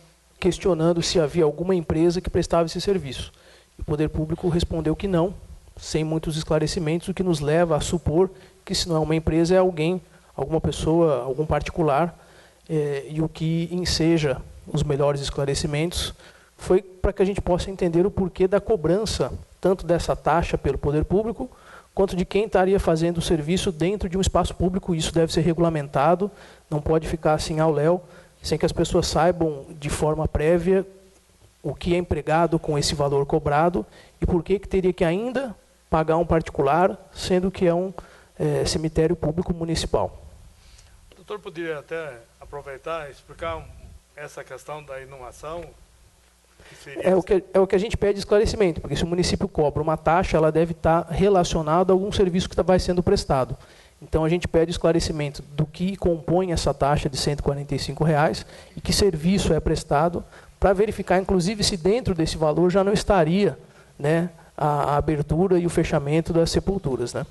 questionando se havia alguma empresa que prestava esse serviço. O Poder Público respondeu que não, sem muitos esclarecimentos, o que nos leva a supor que, se não é uma empresa, é alguém, alguma pessoa, algum particular, e o que enseja os melhores esclarecimentos foi para que a gente possa entender o porquê da cobrança, tanto dessa taxa pelo Poder Público, quanto de quem estaria fazendo o serviço dentro de um espaço público. Isso deve ser regulamentado, não pode ficar assim ao léu, sem que as pessoas saibam de forma prévia o que é empregado com esse valor cobrado e por que teria que ainda pagar um particular, sendo que é um cemitério público municipal. O doutor poderia até aproveitar e explicar essa questão da inumação? É o que a gente pede esclarecimento, porque se o município cobra uma taxa, ela deve estar relacionada a algum serviço que vai sendo prestado. Então, a gente pede esclarecimento do que compõe essa taxa de R$ 145 e que serviço é prestado, para verificar, inclusive, se dentro desse valor já não estaria, né, a abertura e o fechamento das sepulturas, né?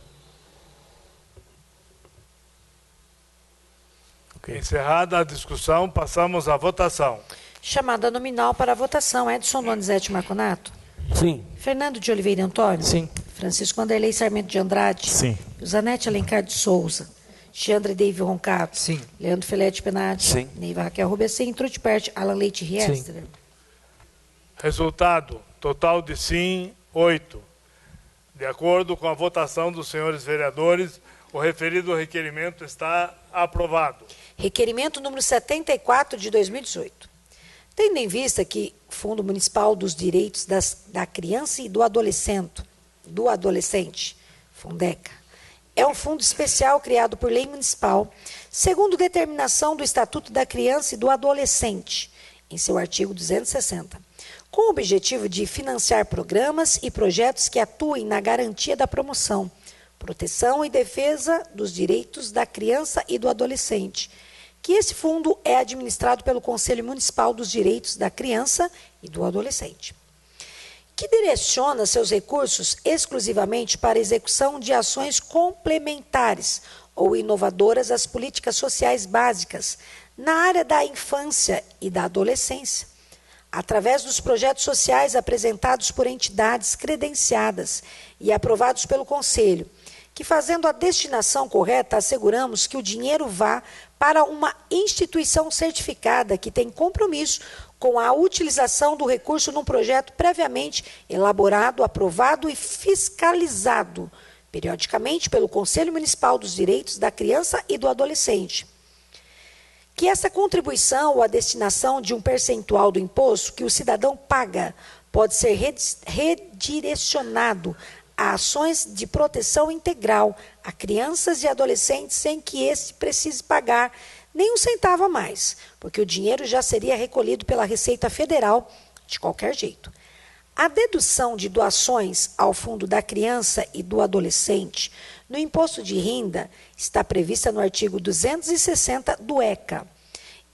Encerrada a discussão, passamos à votação. Chamada nominal para a votação. Edson Donizete Marconato. Sim. Fernando de Oliveira Antônio. Sim. Francisco Anderlei Sarmento de Andrade. Sim. Zanete Alencar de Souza. Giandre Deive Roncato. Sim. Leandro Felete Penati. Sim. Neiva Raquel Rubens Trudpert. Alan Leite Riestra. Resultado, total de sim, 8. De acordo com a votação dos senhores vereadores, o referido requerimento está aprovado. Requerimento número 74 de 2018. Tendo em vista que Fundo Municipal dos Direitos da Criança e do Adolescente, Fundeca, é um fundo especial criado por lei municipal, segundo determinação do Estatuto da Criança e do Adolescente, em seu artigo 260, com o objetivo de financiar programas e projetos que atuem na garantia da promoção, proteção e defesa dos direitos da criança e do adolescente, que esse fundo é administrado pelo Conselho Municipal dos Direitos da Criança e do Adolescente, que direciona seus recursos exclusivamente para a execução de ações complementares ou inovadoras às políticas sociais básicas na área da infância e da adolescência, através dos projetos sociais apresentados por entidades credenciadas e aprovados pelo Conselho, que, fazendo a destinação correta, asseguramos que o dinheiro vá para uma instituição certificada que tem compromisso com a utilização do recurso num projeto previamente elaborado, aprovado e fiscalizado periodicamente pelo Conselho Municipal dos Direitos da Criança e do Adolescente. Que essa contribuição ou a destinação de um percentual do imposto que o cidadão paga pode ser redirecionado a ações de proteção integral a crianças e adolescentes sem que este precise pagar nem um centavo a mais, porque o dinheiro já seria recolhido pela Receita Federal de qualquer jeito. A dedução de doações ao Fundo da Criança e do Adolescente no Imposto de Renda está prevista no artigo 260 do ECA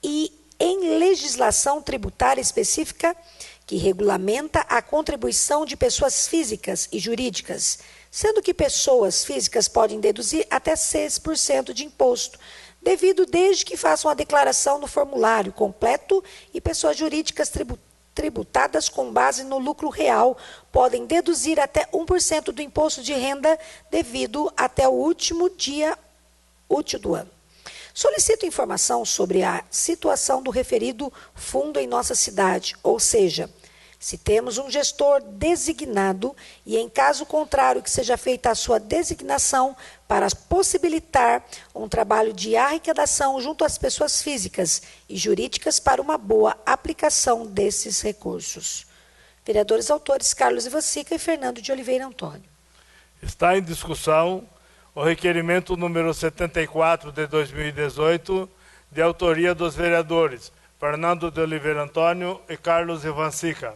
e em legislação tributária específica que regulamenta a contribuição de pessoas físicas e jurídicas, sendo que pessoas físicas podem deduzir até 6% de imposto, devido desde que façam a declaração no formulário completo, e pessoas jurídicas tributadas com base no lucro real podem deduzir até 1% do imposto de renda devido até o último dia útil do ano. Solicito informação sobre a situação do referido fundo em nossa cidade, ou seja, se temos um gestor designado e, em caso contrário, que seja feita a sua designação para possibilitar um trabalho de arrecadação junto às pessoas físicas e jurídicas para uma boa aplicação desses recursos. Vereadores autores Carlos Ivan Sica e Fernando de Oliveira Antônio. Está em discussão o requerimento número 74 de 2018, de autoria dos vereadores Fernando de Oliveira Antônio e Carlos Ivan Sica.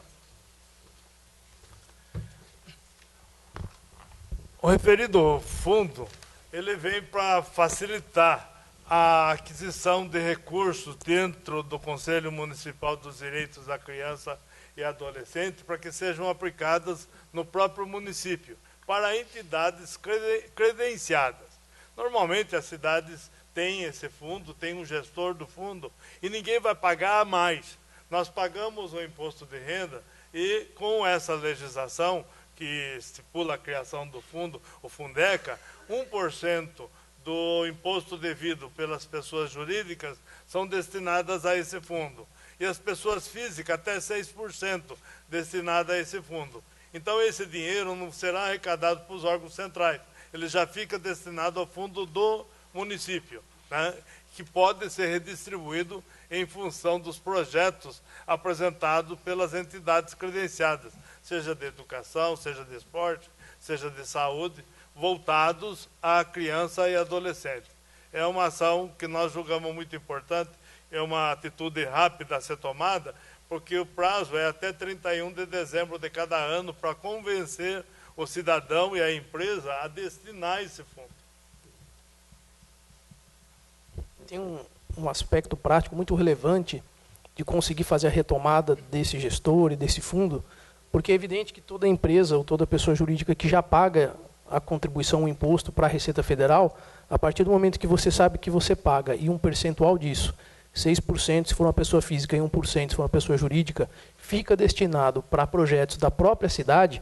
O referido fundo, ele vem para facilitar a aquisição de recursos dentro do Conselho Municipal dos Direitos da Criança e Adolescente, para que sejam aplicadas no próprio município, para entidades credenciadas. Normalmente as cidades têm esse fundo, tem um gestor do fundo, e ninguém vai pagar a mais. Nós pagamos o imposto de renda e, com essa legislação que estipula a criação do fundo, o Fundeca, 1% do imposto devido pelas pessoas jurídicas são destinadas a esse fundo. E as pessoas físicas, até 6% destinadas a esse fundo. Então, esse dinheiro não será arrecadado para os órgãos centrais. Ele já fica destinado ao fundo do município, né, que pode ser redistribuído em função dos projetos apresentados pelas entidades credenciadas, seja de educação, seja de esporte, seja de saúde, voltados à criança e adolescente. É uma ação que nós julgamos muito importante, é uma atitude rápida a ser tomada, porque o prazo é até 31 de dezembro de cada ano para convencer o cidadão e a empresa a destinar esse fundo. Tem um aspecto prático muito relevante de conseguir fazer a retomada desse gestor e desse fundo, porque é evidente que toda empresa ou toda pessoa jurídica que já paga a contribuição, o imposto para a Receita Federal, a partir do momento que você sabe que você paga e um percentual disso, 6% se for uma pessoa física e 1% se for uma pessoa jurídica, fica destinado para projetos da própria cidade,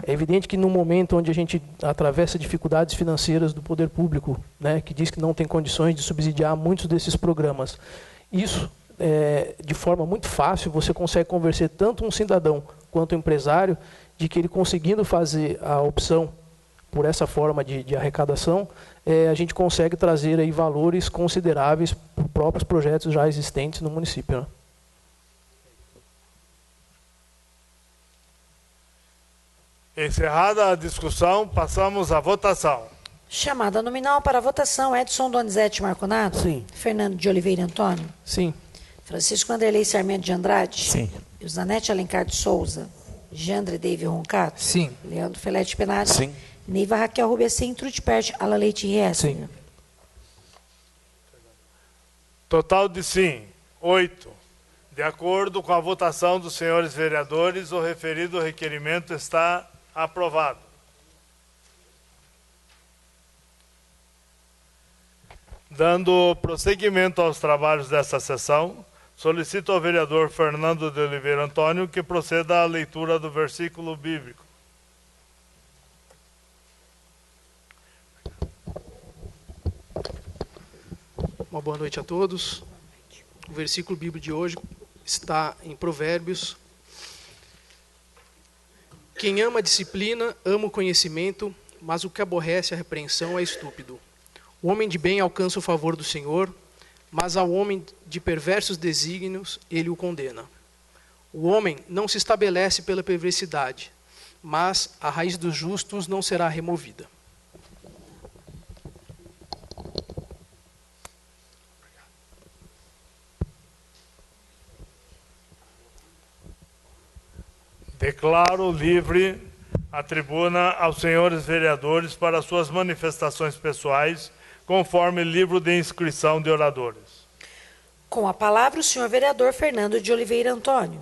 é evidente que no momento onde a gente atravessa dificuldades financeiras do poder público, né, que diz que não tem condições de subsidiar muitos desses programas, isso, de forma muito fácil, você consegue convencer tanto um cidadão quanto um empresário de que ele conseguindo fazer a opção por essa forma de arrecadação, a gente consegue trazer aí valores consideráveis para os próprios projetos já existentes no município, né? Encerrada a discussão, passamos à votação. Chamada nominal para votação, Edson Donizete Marconato. Sim. Fernando de Oliveira Antônio. Sim. Francisco Vanderlei Sarmento de Andrade. Sim. Zanete Alencar de Souza. Jandre Deive Roncato. Sim. Leandro Felete Penade. Sim. Neiva Raquel Rubecim, Trude Perte, Ala Leite Ries. Sim. Total de sim, 8. De acordo com a votação dos senhores vereadores, o referido requerimento está aprovado. Dando prosseguimento aos trabalhos desta sessão, solicito ao vereador Fernando de Oliveira Antônio que proceda à leitura do versículo bíblico. Uma boa noite a todos. O versículo bíblico de hoje está em Provérbios. Quem ama a disciplina, ama o conhecimento, mas o que aborrece a repreensão é estúpido. O homem de bem alcança o favor do Senhor, mas ao homem de perversos desígnios, ele o condena. O homem não se estabelece pela perversidade, mas a raiz dos justos não será removida. Declaro livre a tribuna aos senhores vereadores para suas manifestações pessoais, conforme livro de inscrição de oradores. Com a palavra, o senhor vereador Fernando de Oliveira Antônio.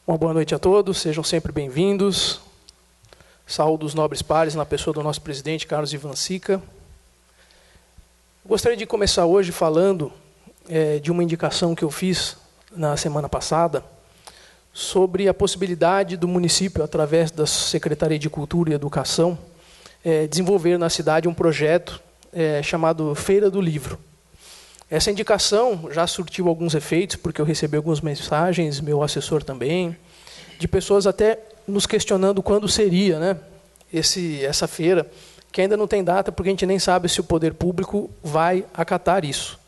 Uma boa noite a todos, sejam sempre bem-vindos. Saúdo os nobres pares na pessoa do nosso presidente, Carlos Ivan Sica. Gostaria de começar hoje falando de uma indicação que eu fiz na semana passada sobre a possibilidade do município, através da Secretaria de Cultura e Educação, desenvolver na cidade um projeto chamado Feira do Livro. Essa indicação já surtiu alguns efeitos, porque eu recebi algumas mensagens, meu assessor também, de pessoas até nos questionando quando seria, né, essa feira, que ainda não tem data, porque a gente nem sabe se o poder público vai acatar isso.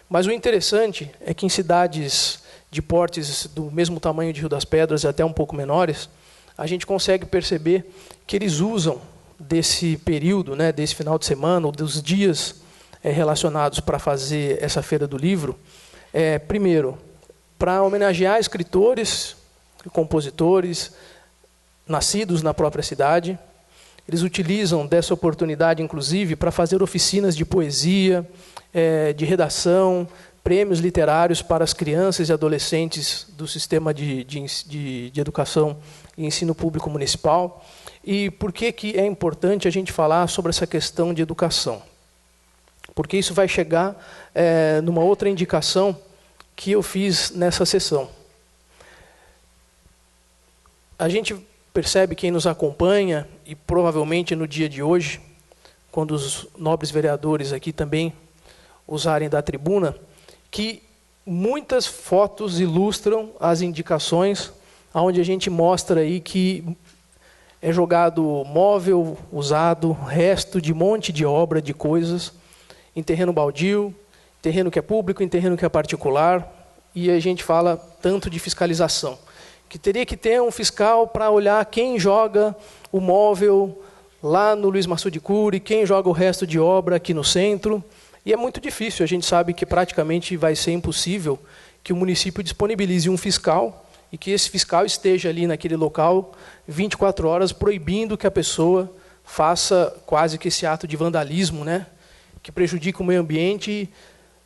Mas o interessante é que em cidades de portes do mesmo tamanho de Rio das Pedras e até um pouco menores, a gente consegue perceber que eles usam desse período, né, desse final de semana, ou dos dias relacionados para fazer essa Feira do Livro, primeiro, para homenagear escritores e compositores nascidos na própria cidade. Eles utilizam dessa oportunidade, inclusive, para fazer oficinas de poesia, de redação, prêmios literários para as crianças e adolescentes do sistema de educação e ensino público municipal. E por que é importante a gente falar sobre essa questão de educação? Porque isso vai chegar numa outra indicação que eu fiz nessa sessão. A gente percebe, quem nos acompanha, e provavelmente no dia de hoje, quando os nobres vereadores aqui também usarem da tribuna, que muitas fotos ilustram as indicações, onde a gente mostra aí que é jogado móvel usado, resto de monte de obra, de coisas, em terreno baldio, terreno que é público, em terreno que é particular, e a gente fala tanto de fiscalização, que teria que ter um fiscal para olhar quem joga o móvel lá no Luiz Massu de Cury, quem joga o resto de obra aqui no centro, e é muito difícil, a gente sabe que praticamente vai ser impossível que o município disponibilize um fiscal e que esse fiscal esteja ali naquele local 24 horas proibindo que a pessoa faça quase que esse ato de vandalismo, né, que prejudica o meio ambiente,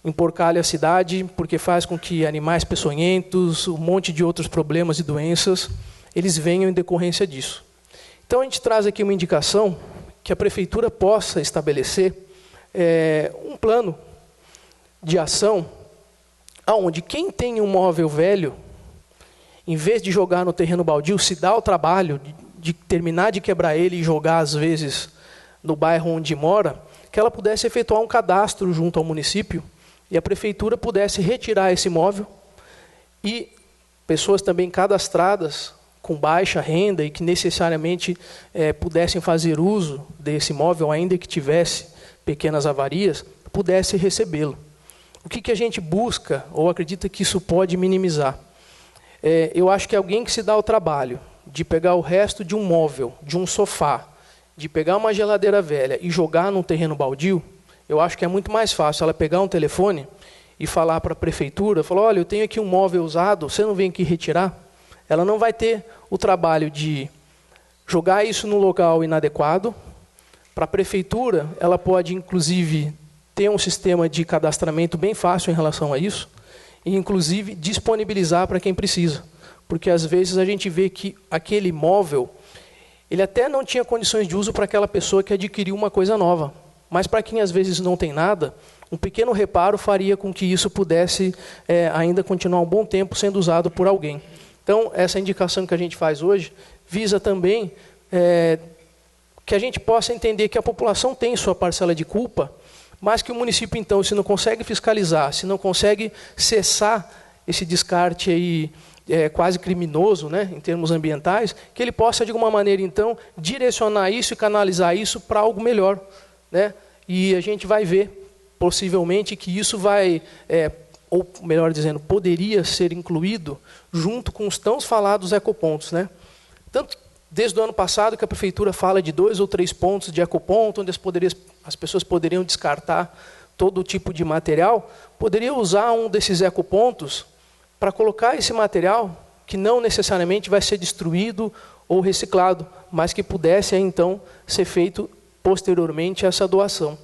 emporcalha a cidade, porque faz com que animais peçonhentos, um monte de outros problemas e doenças, eles venham em decorrência disso. Então, a gente traz aqui uma indicação que a prefeitura possa estabelecer um plano de ação onde quem tem um móvel velho em vez de jogar no terreno baldio, se dá o trabalho de terminar de quebrar ele e jogar, às vezes, no bairro onde mora, que ela pudesse efetuar um cadastro junto ao município e a prefeitura pudesse retirar esse imóvel e pessoas também cadastradas com baixa renda e que necessariamente pudessem fazer uso desse imóvel, ainda que tivesse pequenas avarias, pudesse recebê-lo. O que a gente busca ou acredita que isso pode minimizar? Eu acho que alguém que se dá o trabalho de pegar o resto de um móvel, de um sofá, de pegar uma geladeira velha e jogar num terreno baldio, eu acho que é muito mais fácil ela pegar um telefone e falar para a prefeitura, falar, olha, eu tenho aqui um móvel usado, você não vem aqui retirar? Ela não vai ter o trabalho de jogar isso num local inadequado. Para a prefeitura, ela pode, inclusive, ter um sistema de cadastramento bem fácil em relação a isso, e, inclusive, disponibilizar para quem precisa. Porque, às vezes, a gente vê que aquele imóvel, ele até não tinha condições de uso para aquela pessoa que adquiriu uma coisa nova. Mas, para quem, às vezes, não tem nada, um pequeno reparo faria com que isso pudesse ainda continuar um bom tempo sendo usado por alguém. Então, essa indicação que a gente faz hoje visa também que a gente possa entender que a população tem sua parcela de culpa, mas que o município, então, se não consegue fiscalizar, se não consegue cessar esse descarte aí, quase criminoso, né, em termos ambientais, que ele possa, de alguma maneira, então, direcionar isso e canalizar isso para algo melhor, né? E a gente vai ver, possivelmente, que isso vai, ou melhor dizendo, poderia ser incluído junto com os tão falados ecopontos, né? Tanto desde o ano passado que a prefeitura fala de 2 ou 3 pontos de ecoponto, onde as pessoas poderiam descartar todo tipo de material, poderia usar um desses ecopontos para colocar esse material que não necessariamente vai ser destruído ou reciclado, mas que pudesse, então, ser feito posteriormente a essa doação.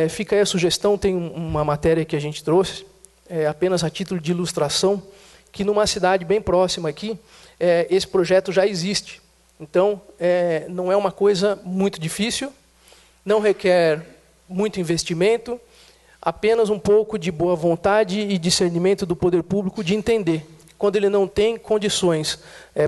Fica aí a sugestão, tem uma matéria que a gente trouxe, apenas a título de ilustração, que numa cidade bem próxima aqui, esse projeto já existe. Então, não é uma coisa muito difícil, não requer muito investimento, apenas um pouco de boa vontade e discernimento do poder público de entender. Quando ele não tem condições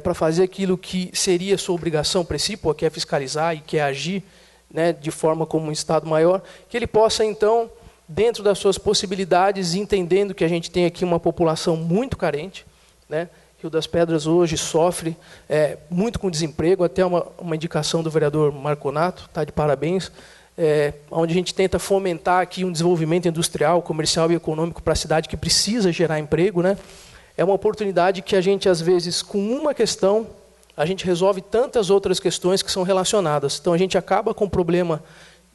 para fazer aquilo que seria sua obrigação principal, que é fiscalizar e que é agir, né, de forma como um Estado maior, que ele possa, então, dentro das suas possibilidades, entendendo que a gente tem aqui uma população muito carente, né? Rio das Pedras hoje sofre muito com desemprego, até uma indicação do vereador Marconato, está de parabéns, onde a gente tenta fomentar aqui um desenvolvimento industrial, comercial e econômico para a cidade que precisa gerar emprego, né? É uma oportunidade que a gente, às vezes, com uma questão, a gente resolve tantas outras questões que são relacionadas. Então, a gente acaba com o problema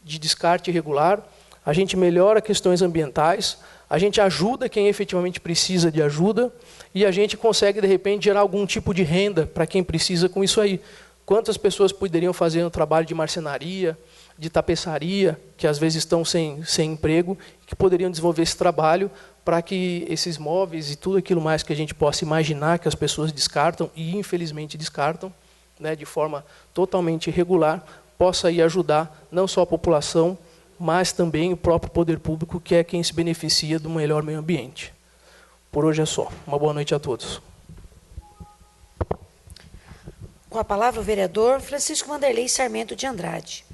de descarte irregular, a gente melhora questões ambientais, a gente ajuda quem efetivamente precisa de ajuda e a gente consegue, de repente, gerar algum tipo de renda para quem precisa com isso aí. Quantas pessoas poderiam fazer um trabalho de marcenaria, de tapeçaria, que às vezes estão sem emprego, que poderiam desenvolver esse trabalho para que esses móveis e tudo aquilo mais que a gente possa imaginar que as pessoas descartam, e infelizmente descartam, né, de forma totalmente irregular, possa aí ajudar não só a população, mas também o próprio poder público, que é quem se beneficia do melhor meio ambiente. Por hoje é só. Uma boa noite a todos. Com a palavra o vereador Francisco Vanderlei Sarmento de Andrade.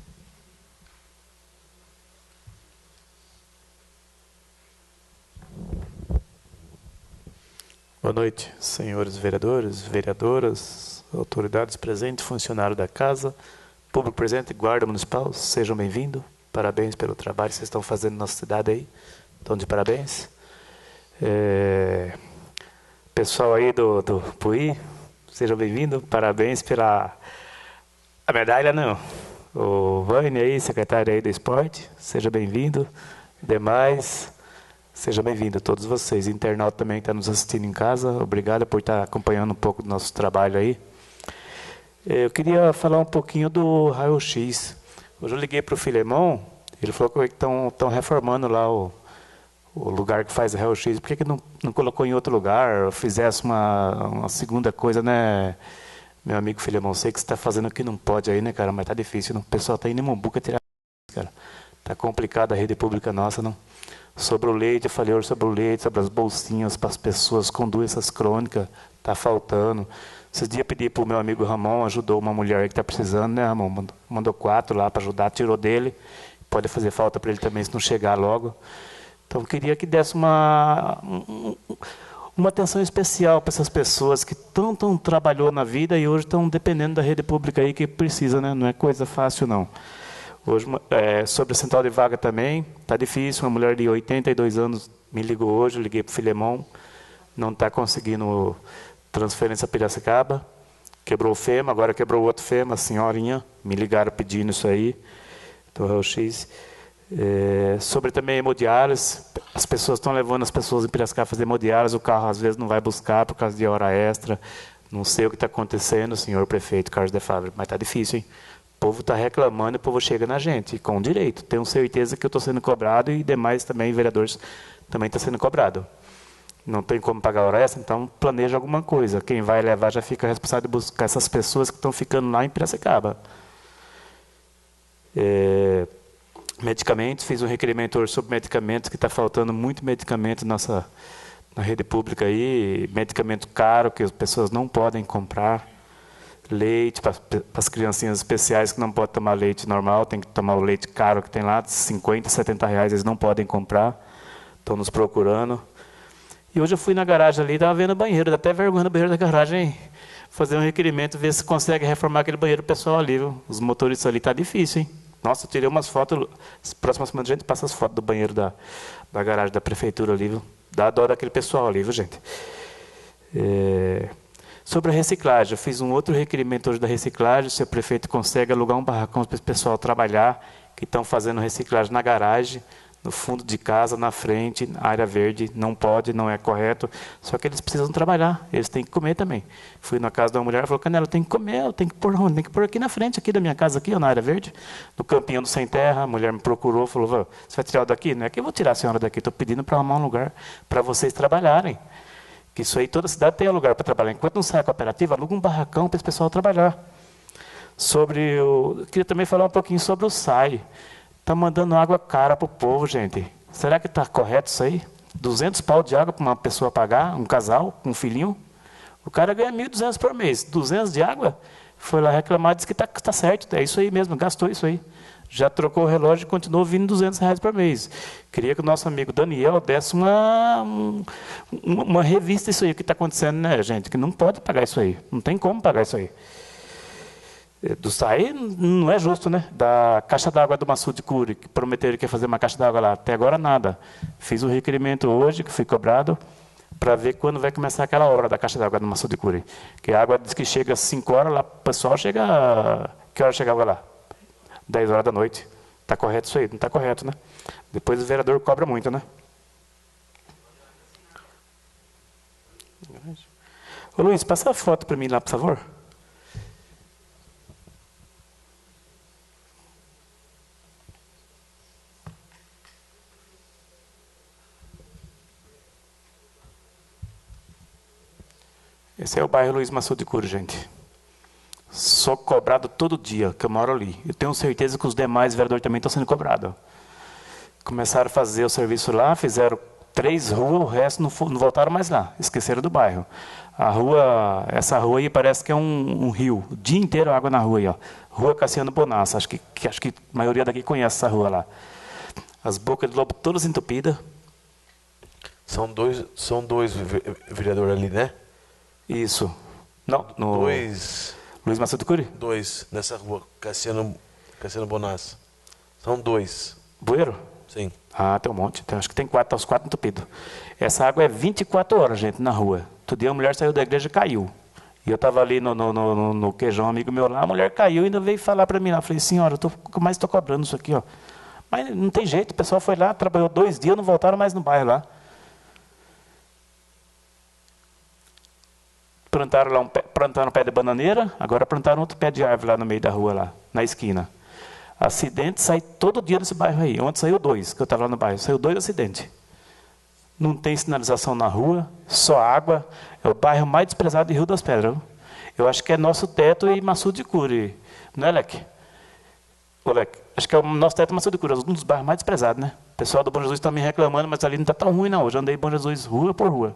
Boa noite, senhores vereadores, vereadoras, autoridades presentes, funcionários da casa, público presente, guarda municipal, sejam bem-vindos. Parabéns pelo trabalho que vocês estão fazendo na nossa cidade aí. Estão de parabéns. Pessoal aí do PUI, sejam bem-vindos. Parabéns pela a medalha, não. O Vânia aí, secretário aí do esporte, seja bem-vindo. Demais, seja bem-vindo todos vocês. Internauta também que está nos assistindo em casa, obrigado por estar acompanhando um pouco do nosso trabalho aí. Eu queria falar um pouquinho do raio-x. Hoje eu liguei para o Filemon, ele falou que estão reformando lá o lugar que faz raio-x. Por que não colocou em outro lugar, ou fizesse uma segunda coisa, né, meu amigo Filemon? Sei que você está fazendo o que não pode aí, né, cara, mas tá difícil. Não? O pessoal está indo em Mombuca tirar, cara. Tá complicado a rede pública nossa, não? Sobre o leite, eu falei hoje sobre o leite, sobre as bolsinhas para as pessoas com doenças crônicas. está faltando. Esses dias pedi para o meu amigo Ramon, ajudou uma mulher que está precisando, né, Ramon? Mandou 4 lá para ajudar, tirou dele. Pode fazer falta para ele também se não chegar logo. Então, eu queria que desse uma atenção especial para essas pessoas que tanto trabalhou na vida e hoje estão dependendo da rede pública aí que precisa, né? Não é coisa fácil, não. Hoje, sobre a central de vaga também, está difícil. Uma mulher de 82 anos me ligou hoje, eu liguei para o Filemon, não está conseguindo transferência para Piracicaba, quebrou o fêmur, agora quebrou o outro fêmur, a senhorinha, me ligaram pedindo isso aí, do raio-x. Sobre também hemodiálise, as pessoas estão levando as pessoas em Piracicaba a fazer hemodiálise, o carro às vezes não vai buscar por causa de hora extra, não sei o que está acontecendo, senhor prefeito Carlos de Fábio, mas está difícil, hein? O povo está reclamando e o povo chega na gente, com direito. Tenho certeza que eu estou sendo cobrado e demais também, vereadores, também está sendo cobrado. Não tem como pagar hora extra, então planeja alguma coisa. Quem vai levar já fica responsável de buscar essas pessoas que estão ficando lá em Piracicaba. Medicamentos, fiz um requerimento hoje sobre medicamentos, que está faltando muito medicamento na rede pública aí, medicamento caro que as pessoas não podem comprar. Leite para as criancinhas especiais que não podem tomar leite normal, tem que tomar o leite caro que tem lá, de 50, 70 reais, eles não podem comprar, estão nos procurando. E hoje eu fui na garagem ali, estava vendo o banheiro, dá até vergonha no banheiro da garagem, fazer um requerimento, ver se consegue reformar aquele banheiro pessoal ali, viu? Os motoristas ali, está difícil, hein? Nossa, eu tirei umas fotos, próxima semana a gente passa as fotos do banheiro da garagem da prefeitura ali, viu? Dá dó daquele pessoal ali, viu, gente? Sobre a reciclagem, eu fiz um outro requerimento hoje da reciclagem, se o prefeito consegue alugar um barracão para o pessoal trabalhar, que estão fazendo reciclagem na garagem, no fundo de casa, na frente, na área verde, não pode, não é correto, só que eles precisam trabalhar, eles têm que comer também. Fui na casa da mulher, ela falou, Canela, eu tenho que comer, eu tenho que pôr onde? Tem que pôr aqui na frente, aqui da minha casa, aqui, na área verde, no campinho do Sem Terra, a mulher me procurou, falou, você vai tirar o daqui? Não é que eu vou tirar a senhora daqui, estou pedindo para arrumar um lugar para vocês trabalharem. Que isso aí, toda cidade tem um lugar para trabalhar. Enquanto não sai a cooperativa, aluga um barracão para esse pessoal trabalhar. Eu queria também falar um pouquinho sobre o SAI. Está mandando água cara para o povo, gente. Será que está correto isso aí? 200 pau de água para uma pessoa pagar, um casal, um filhinho? O cara ganha 1.200 por mês. 200 de água? Foi lá reclamar, disse que está certo. É isso aí mesmo, gastou isso aí. Já trocou o relógio e continuou vindo 200 reais por mês. Queria que o nosso amigo Daniel desse uma revista isso aí, o que está acontecendo, né, gente? Que não pode pagar isso aí. Não tem como pagar isso aí. Do SAI não é justo, né? Da caixa d'água do Maçu de Curi, que prometeram que ia fazer uma caixa d'água lá. Até agora nada. Fiz um requerimento hoje, que fui cobrado, para ver quando vai começar aquela obra da caixa d'água do Maçu de Curi. Que a água diz que chega às 5 horas, lá o pessoal chega... Que hora chegava lá? 10 horas da noite. Está correto isso aí? Não está correto, né? Depois o vereador cobra muito, né? Ô Luiz, passa a foto para mim lá, por favor. Esse é o bairro Luiz Maçu de Curi, gente. Sou cobrado todo dia, que eu moro ali. Eu tenho certeza que os demais vereadores também estão sendo cobrados. Começaram a fazer o serviço lá, fizeram 3 ruas, o resto não voltaram mais lá. Esqueceram do bairro. Essa rua aí parece que é um rio. O dia inteiro água na rua aí, ó. Rua Cassiano Bonassa. Acho que a maioria daqui conhece essa rua lá. As bocas de lobo todas entupidas. São dois vereadores ali, né? Isso. Não, no... Luiz Maçu de Curi? 2, nessa rua, Cassiano Bonassa. São 2. Bueiro? Sim. Ah, tem um monte. Acho que tem 4, tá os 4 entupidos. Essa água é 24 horas, gente, na rua. Todo dia a mulher saiu da igreja e caiu. E eu estava ali no queijão, um amigo meu lá, a mulher caiu e ainda veio falar para mim lá. Eu falei, senhora, eu estou cobrando isso aqui, ó. Mas não tem jeito, o pessoal foi lá, trabalhou 2 dias, não voltaram mais no bairro lá. Plantaram um pé de bananeira, agora plantaram outro pé de árvore lá no meio da rua, lá, na esquina. Acidente sai todo dia nesse bairro aí. Ontem saiu 2, que eu estava lá no bairro. Saiu 2 acidentes. Não tem sinalização na rua, só água. É o bairro mais desprezado de Rio das Pedras. Eu acho que é nosso teto e Maçu de Curi. Não é, Leque? Ô, Leque, acho que é o nosso teto e Maçu de Curi. É um dos bairros mais desprezados, né? O pessoal do Bom Jesus está me reclamando, mas ali não está tão ruim, não. Eu já andei em Bom Jesus rua por rua.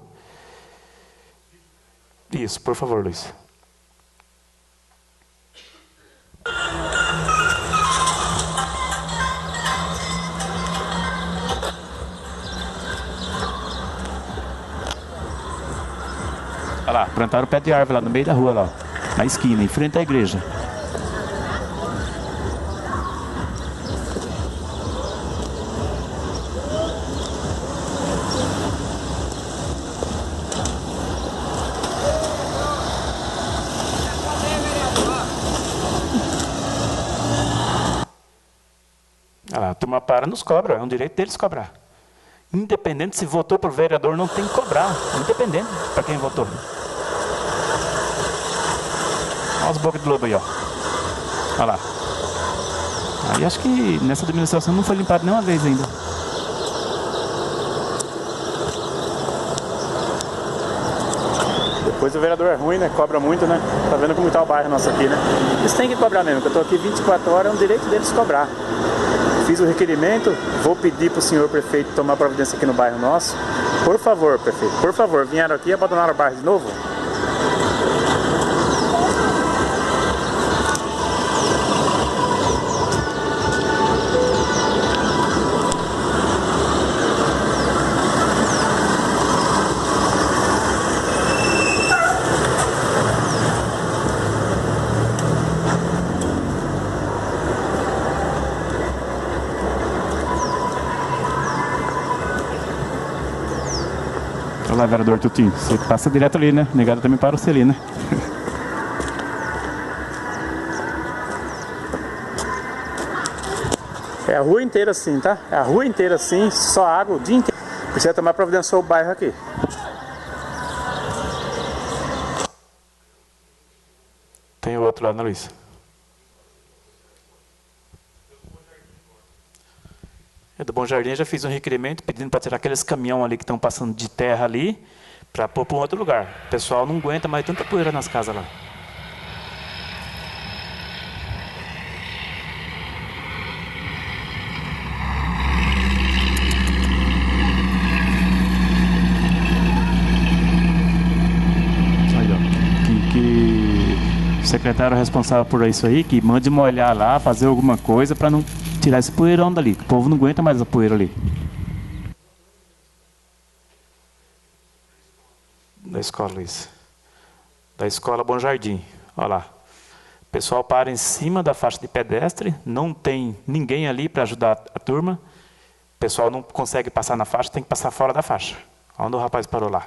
Isso, por favor, Luiz. Olha lá, plantaram o pé de árvore lá no meio da rua, lá, ó, na esquina, em frente à igreja. A turma para, nos cobra, é um direito deles cobrar. Independente se votou por vereador, não tem que cobrar. Independente para quem votou. Olha as bocas de lobo aí, ó. Olha lá. Aí acho que nessa administração não foi limpado nenhuma vez ainda. Depois o vereador é ruim, né? Cobra muito, né? Tá vendo como tá o bairro nosso aqui, né? Eles têm que cobrar mesmo, que eu tô aqui 24 horas, é um direito deles cobrar. Fiz o requerimento, vou pedir para o senhor prefeito tomar providência aqui no bairro nosso. Por favor, prefeito, por favor, vieram aqui e abandonaram o bairro de novo? Olá, vereador Tutinho, você passa direto ali, né? Negado também para você ali, né? É a rua inteira assim, tá? É a rua inteira assim, só água o dia inteiro. Precisa tomar providência sobre o bairro aqui. Tem outro lá, né, Luiz? Do Bom Jardim, já fiz um requerimento pedindo para tirar aqueles caminhões ali que estão passando de terra ali, para pôr para um outro lugar. O pessoal não aguenta mais tanta poeira nas casas lá. Aí, ó. Que o secretário responsável por isso aí, que mande molhar lá, fazer alguma coisa para não tirar esse poeirão dali, que o povo não aguenta mais a poeira ali. Da escola, Luiz. Da escola Bom Jardim. Olha lá. O pessoal para em cima da faixa de pedestre, não tem ninguém ali para ajudar a turma. O pessoal não consegue passar na faixa, tem que passar fora da faixa. Onde o rapaz parou lá?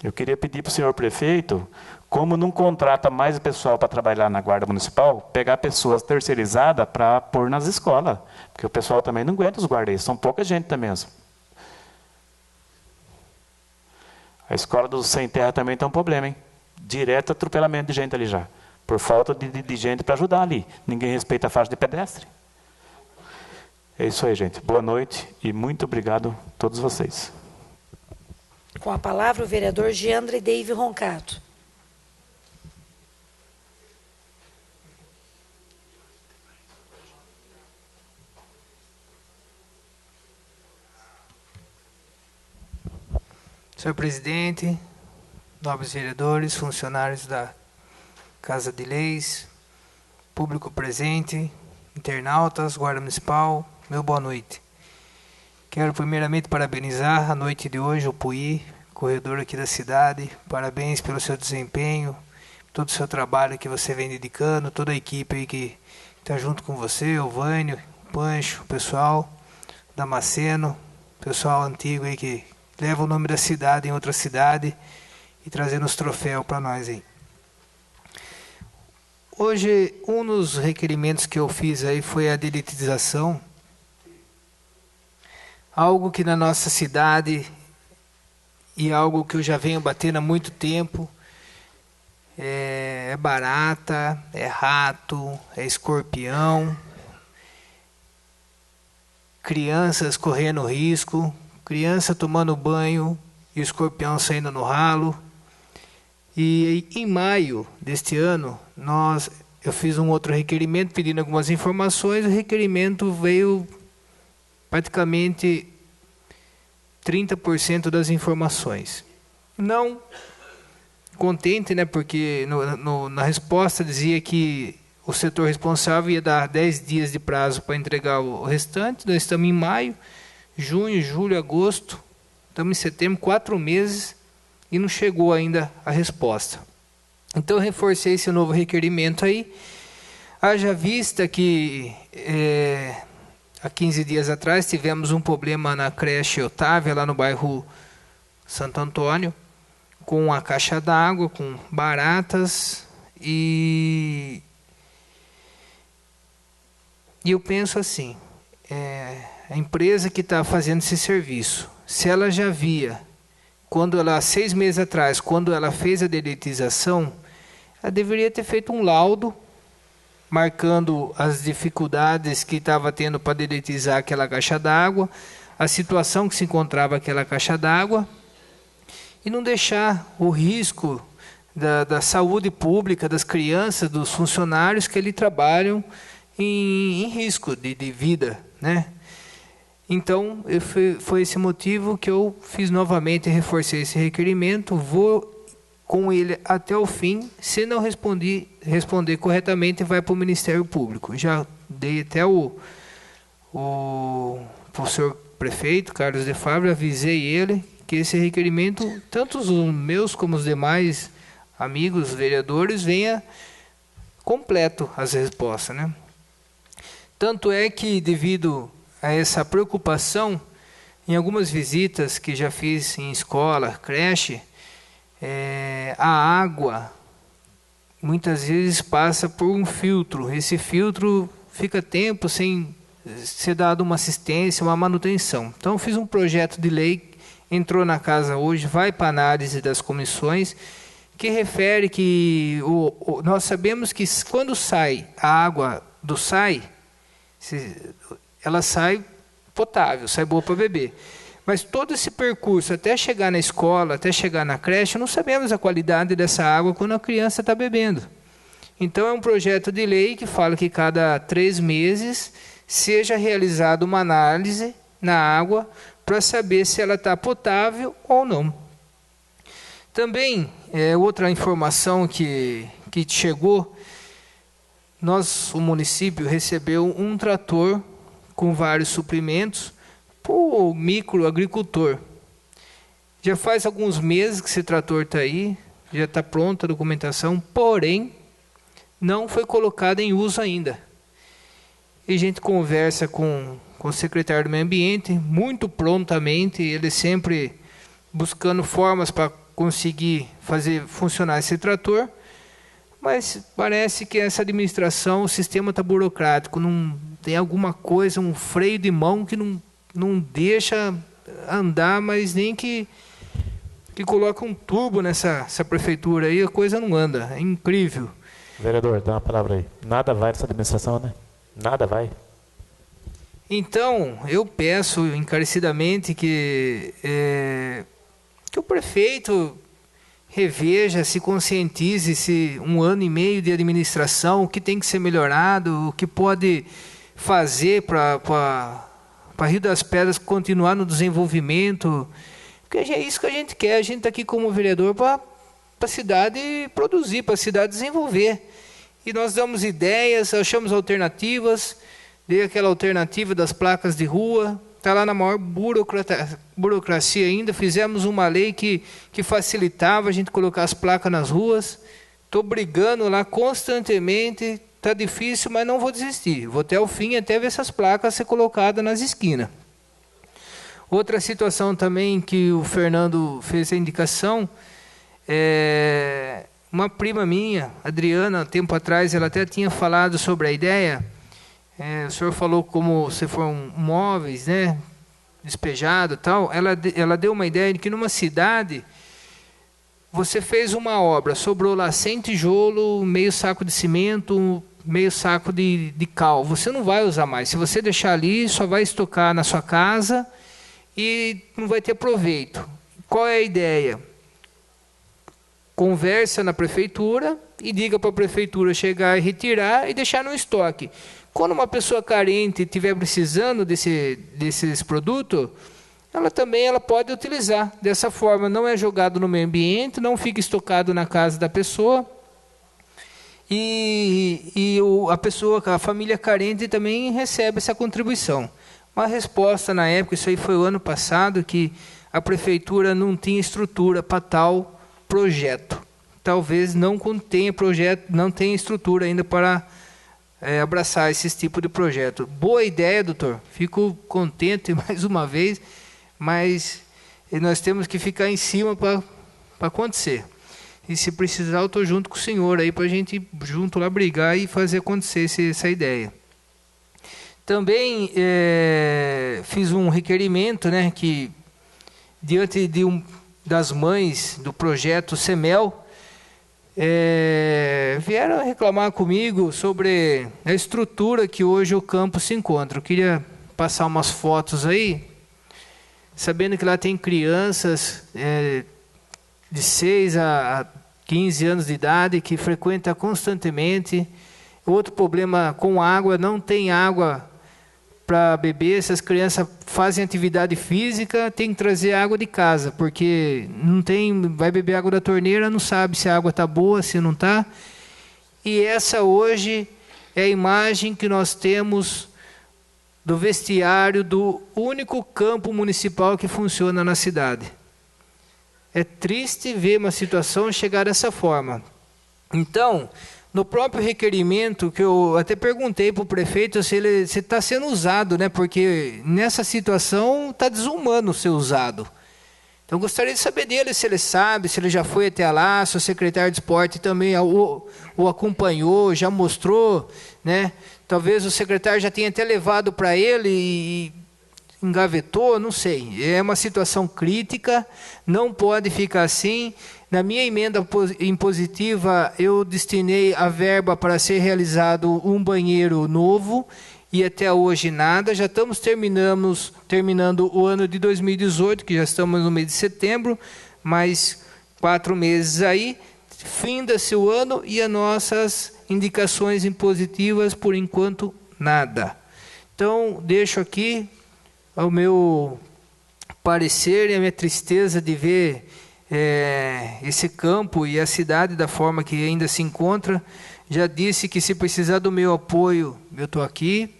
Eu queria pedir para o senhor prefeito, como não contrata mais pessoal para trabalhar na Guarda Municipal, pegar pessoas terceirizadas para pôr nas escolas. Porque o pessoal também não aguenta os guardas, são pouca gente também. A escola do Sem Terra também tem um problema, hein? Direto atropelamento de gente ali já. Por falta de gente para ajudar ali. Ninguém respeita a faixa de pedestre. É isso aí, gente. Boa noite e muito obrigado a todos vocês. Com a palavra o vereador Giandre Deive Roncato. Senhor presidente, nobres vereadores, funcionários da Casa de Leis, público presente, internautas, Guarda Municipal, meu boa noite. Quero primeiramente parabenizar a noite de hoje o PUI, corredor aqui da cidade. Parabéns pelo seu desempenho, todo o seu trabalho que você vem dedicando, toda a equipe aí que está junto com você, o Vânio, o Pancho, o pessoal, Damasceno, pessoal antigo aí que leva o nome da cidade em outra cidade e trazendo os troféus para nós aí. Hoje, um dos requerimentos que eu fiz aí foi a deletização. Algo que na nossa cidade, e algo que eu já venho batendo há muito tempo, é barata, é rato, é escorpião, crianças correndo risco, criança tomando banho e o escorpião saindo no ralo. E em maio deste ano, eu fiz um outro requerimento pedindo algumas informações. O requerimento veio praticamente 30% das informações. Não contente, né, porque na resposta dizia que o setor responsável ia dar 10 dias de prazo para entregar o restante. Nós estamos em maio, junho, julho, agosto, estamos em setembro, 4 meses, e não chegou ainda a resposta. Então, eu reforcei esse novo requerimento aí. Haja vista que há 15 dias atrás tivemos um problema na creche Otávia, lá no bairro Santo Antônio, com a caixa d'água, com baratas, e eu penso assim, a empresa que está fazendo esse serviço, se ela já via, 6 meses atrás, quando ela fez a dedetização, ela deveria ter feito um laudo, marcando as dificuldades que estava tendo para dedetizar aquela caixa d'água, a situação que se encontrava aquela caixa d'água, e não deixar o risco da saúde pública, das crianças, dos funcionários que ali trabalham em risco de vida, né? Então, foi esse motivo que eu fiz novamente, reforcei esse requerimento, vou com ele até o fim. Se não responder corretamente, vai para o Ministério Público. Já dei até o senhor prefeito, Carlos de Fábio, avisei ele que esse requerimento, tanto os meus como os demais amigos vereadores, venha completo as respostas, né? Tanto é que, devido a essa preocupação, em algumas visitas que já fiz em escola, creche, a água muitas vezes passa por um filtro. Esse filtro fica tempo sem ser dado uma assistência, uma manutenção. Então, fiz um projeto de lei, entrou na casa hoje, vai para análise das comissões, que refere que nós sabemos que quando sai a água do SAI, ela sai potável, sai boa para beber. Mas todo esse percurso, até chegar na escola, até chegar na creche, não sabemos a qualidade dessa água quando a criança está bebendo. Então, é um projeto de lei que fala que cada 3 meses seja realizada uma análise na água para saber se ela está potável ou não. Também, outra informação que chegou, o município recebeu um trator com vários suprimentos para o microagricultor. Já faz alguns meses que esse trator está aí, já está pronta a documentação, porém, não foi colocado em uso ainda. E a gente conversa com o secretário do Meio Ambiente, muito prontamente, ele sempre buscando formas para conseguir fazer funcionar esse trator, mas parece que essa administração, o sistema está burocrático, não tem alguma coisa, um freio de mão que não deixa andar, mas nem que coloca um turbo nessa prefeitura aí, a coisa não anda, é incrível. Vereador, dá uma palavra aí. Nada vai nessa administração, né? Nada vai. Então, eu peço encarecidamente que o prefeito reveja, se conscientize, se 1 ano e meio de administração, o que tem que ser melhorado, o que pode fazer para Rio das Pedras continuar no desenvolvimento, porque é isso que a gente quer. A gente está aqui como vereador para a cidade produzir, para a cidade desenvolver. E nós damos ideias, achamos alternativas, dei aquela alternativa das placas de rua, está lá na maior burocracia ainda. Fizemos uma lei que facilitava a gente colocar as placas nas ruas. Estou brigando lá constantemente, está difícil, mas não vou desistir. Vou até o fim, até ver essas placas ser colocadas nas esquinas. Outra situação também que o Fernando fez a indicação, uma prima minha, Adriana, tempo atrás, ela até tinha falado sobre a ideia. O senhor falou como se foram móveis, né, despejado e tal. Ela deu uma ideia de que numa cidade você fez uma obra, sobrou lá 100 tijolo, meio saco de cimento, meio saco de cal. Você não vai usar mais. Se você deixar ali, só vai estocar na sua casa e não vai ter proveito. Qual é a ideia? Conversa na prefeitura e diga para a prefeitura chegar e retirar e deixar no estoque. Quando uma pessoa carente estiver precisando desses produtos, ela pode utilizar dessa forma. Não é jogado no meio ambiente, não fica estocado na casa da pessoa. A família carente também recebe essa contribuição. Uma resposta na época, isso aí foi o ano passado, que a prefeitura não tinha estrutura para tal projeto. Talvez não tenha projeto, não tenha estrutura ainda para abraçar esse tipo de projeto. Boa ideia, doutor. Fico contente mais uma vez, mas nós temos que ficar em cima para acontecer. E se precisar, eu estou junto com o senhor aí para a gente junto lá brigar e fazer acontecer essa ideia. Também fiz um requerimento, né, que diante das mães do projeto CEMEL, vieram reclamar comigo sobre a estrutura que hoje o campo se encontra. Eu queria passar umas fotos aí, sabendo que lá tem crianças de 6 a 15 anos de idade que frequentam constantemente. Outro problema com água, não tem água para beber. Essas crianças fazem atividade física, tem que trazer água de casa, porque não tem, vai beber água da torneira, não sabe se a água está boa, se não está. E essa hoje é a imagem que nós temos do vestiário do único campo municipal que funciona na cidade. É triste ver uma situação chegar dessa forma. Então, no próprio requerimento, que eu até perguntei para o prefeito se está sendo usado, né? Porque nessa situação está desumano ser usado. Então, gostaria de saber dele, se ele sabe, se ele já foi até lá, se o secretário de esporte também o acompanhou, já mostrou, né? Talvez o secretário já tenha até levado para ele e engavetou, não sei. É uma situação crítica, não pode ficar assim. Na minha emenda impositiva, eu destinei a verba para ser realizado um banheiro novo e até hoje nada. Já estamos terminando o ano de 2018, que já estamos no mês de setembro, mais 4 meses aí. Finda-se o ano e as nossas indicações impositivas, por enquanto, nada. Então, deixo aqui o meu parecer e a minha tristeza de ver esse campo e a cidade da forma que ainda se encontra. Já disse que se precisar do meu apoio, eu estou aqui.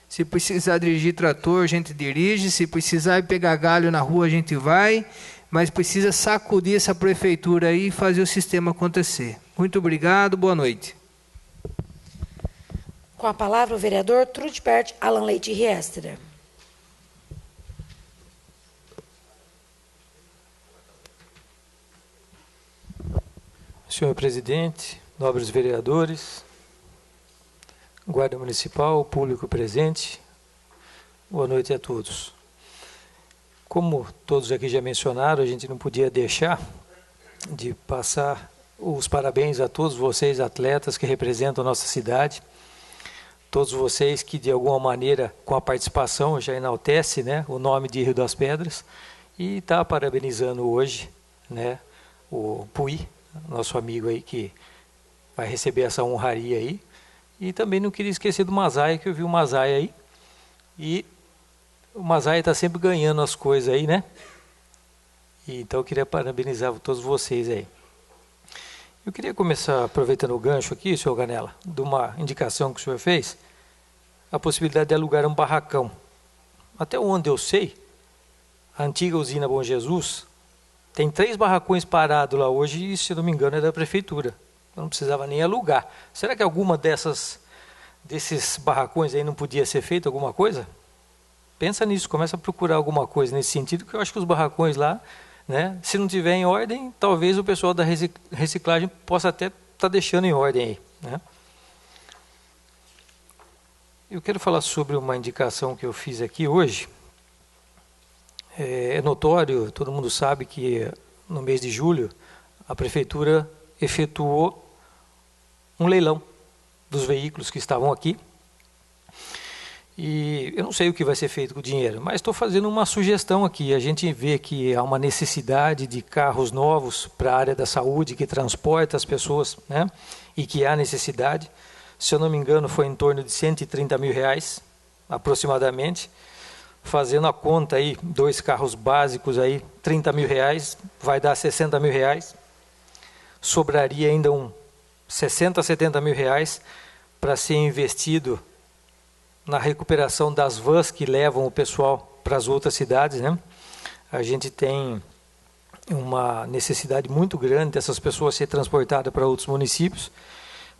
Se precisar dirigir trator, a gente dirige. Se precisar pegar galho na rua, a gente vai. Mas precisa sacudir essa prefeitura aí e fazer o sistema acontecer. Muito obrigado, boa noite. Com a palavra o vereador Trudbert Alan Leite Riester. Senhor presidente, nobres vereadores, guarda municipal, público presente, boa noite a todos. Como todos aqui já mencionaram, a gente não podia deixar de passar os parabéns a todos vocês, atletas que representam a nossa cidade, todos vocês que de alguma maneira, com a participação, já enaltece, né, o nome de Rio das Pedras, e está parabenizando hoje, né, o Puy, nosso amigo aí que vai receber essa honraria aí. E também não queria esquecer do Mazaia, que eu vi o Mazaia aí. E o Mazaia está sempre ganhando as coisas aí, né? E então eu queria parabenizar todos vocês aí. Eu queria começar, aproveitando o gancho aqui, senhor Ganella, de uma indicação que o senhor fez, a possibilidade de alugar um barracão. Até onde eu sei, a antiga usina Bom Jesus tem 3 barracões parados lá hoje e, se não me engano, é da prefeitura. Eu não precisava nem alugar. Será que alguma desses barracões aí não podia ser feito alguma coisa? Pensa nisso, começa a procurar alguma coisa nesse sentido, que eu acho que os barracões lá, né, se não tiver em ordem, talvez o pessoal da reciclagem possa até estar deixando em ordem aí, né? Eu quero falar sobre uma indicação que eu fiz aqui hoje. É notório, todo mundo sabe que no mês de julho a prefeitura efetuou um leilão dos veículos que estavam aqui. E eu não sei o que vai ser feito com o dinheiro, mas estou fazendo uma sugestão aqui. A gente vê que há uma necessidade de carros novos para a área da saúde, que transporta as pessoas, né? E que há necessidade. Se eu não me engano, foi em torno de R$130 mil, aproximadamente. fazendo a conta aí, 2 carros básicos aí, R$30 mil, vai dar R$60 mil. Sobraria ainda 60, R$70 mil para ser investido na recuperação das vans que levam o pessoal para as outras cidades, né? A gente tem uma necessidade muito grande dessas pessoas ser transportadas para outros municípios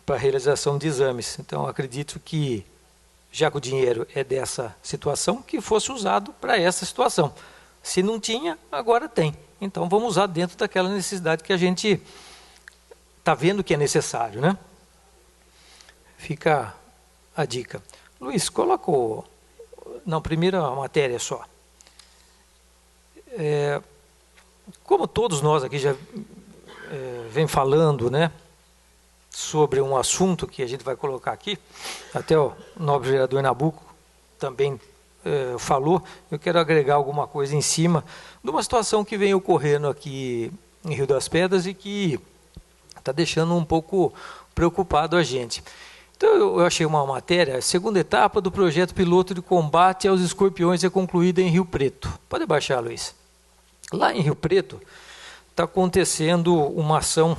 para a realização de exames. Então, acredito que, já que o dinheiro é dessa situação, que fosse usado para essa situação. Se não tinha, agora tem. Então, vamos usar dentro daquela necessidade que a gente está vendo que é necessário, né? Fica a dica. Luiz, coloca não, primeiro a matéria só. Como todos nós aqui já vem falando, né, sobre um assunto que a gente vai colocar aqui, até o nobre vereador Nabuco também falou, eu quero agregar alguma coisa em cima de uma situação que vem ocorrendo aqui em Rio das Pedras e que está deixando um pouco preocupado a gente. Então, eu achei uma matéria, a segunda etapa do projeto piloto de combate aos escorpiões é concluída em Rio Preto. Pode baixar, Luiz. Lá em Rio Preto, está acontecendo uma ação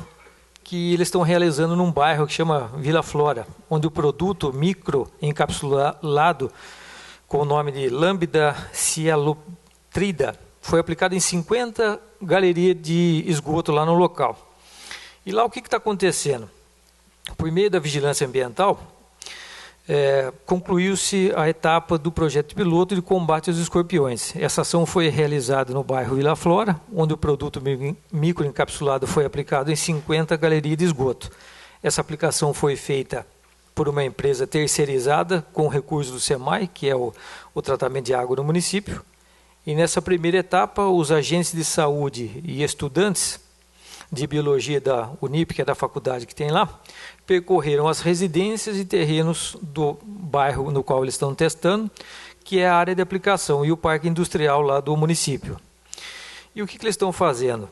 que eles estão realizando num bairro que chama Vila Flora, onde o produto microencapsulado, com o nome de Lambda cialotrida, foi aplicado em 50 galerias de esgoto lá no local. E lá o que está acontecendo? Por meio da vigilância ambiental, concluiu-se a etapa do projeto piloto de combate aos escorpiões. Essa ação foi realizada no bairro Vila Flora, onde o produto microencapsulado foi aplicado em 50 galerias de esgoto. Essa aplicação foi feita por uma empresa terceirizada com recursos do SEMAI, que é o tratamento de água no município. E nessa primeira etapa, os agentes de saúde e estudantes de biologia da Unip, que é da faculdade que tem lá, percorreram as residências e terrenos do bairro no qual eles estão testando, que é a área de aplicação, e o parque industrial lá do município. E o que eles estão fazendo?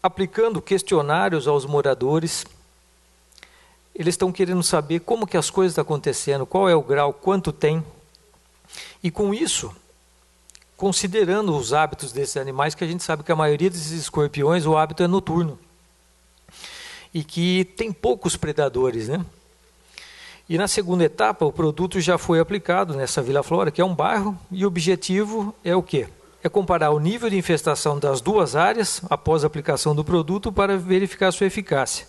Aplicando questionários aos moradores. Eles estão querendo saber como que as coisas estão acontecendo, qual é o grau, quanto tem. E com isso, considerando os hábitos desses animais, que a gente sabe que a maioria desses escorpiões, o hábito é noturno. E que tem poucos predadores, né? E na segunda etapa, o produto já foi aplicado nessa Vila Flora, que é um bairro, e o objetivo é o quê? É comparar o nível de infestação das duas áreas após a aplicação do produto para verificar sua eficácia.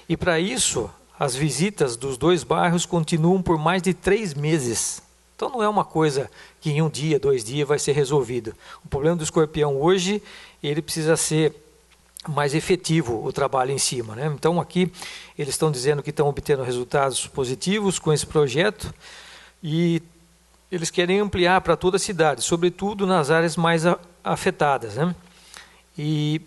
E para isso, as visitas dos dois bairros continuam por mais de 3 meses. Então não é uma coisa que em 1 dia, 2 dias vai ser resolvido. O problema do escorpião hoje, ele precisa ser mais efetivo o trabalho em cima, né? Então aqui eles estão dizendo que estão obtendo resultados positivos com esse projeto e eles querem ampliar para toda a cidade, sobretudo nas áreas mais afetadas, né? E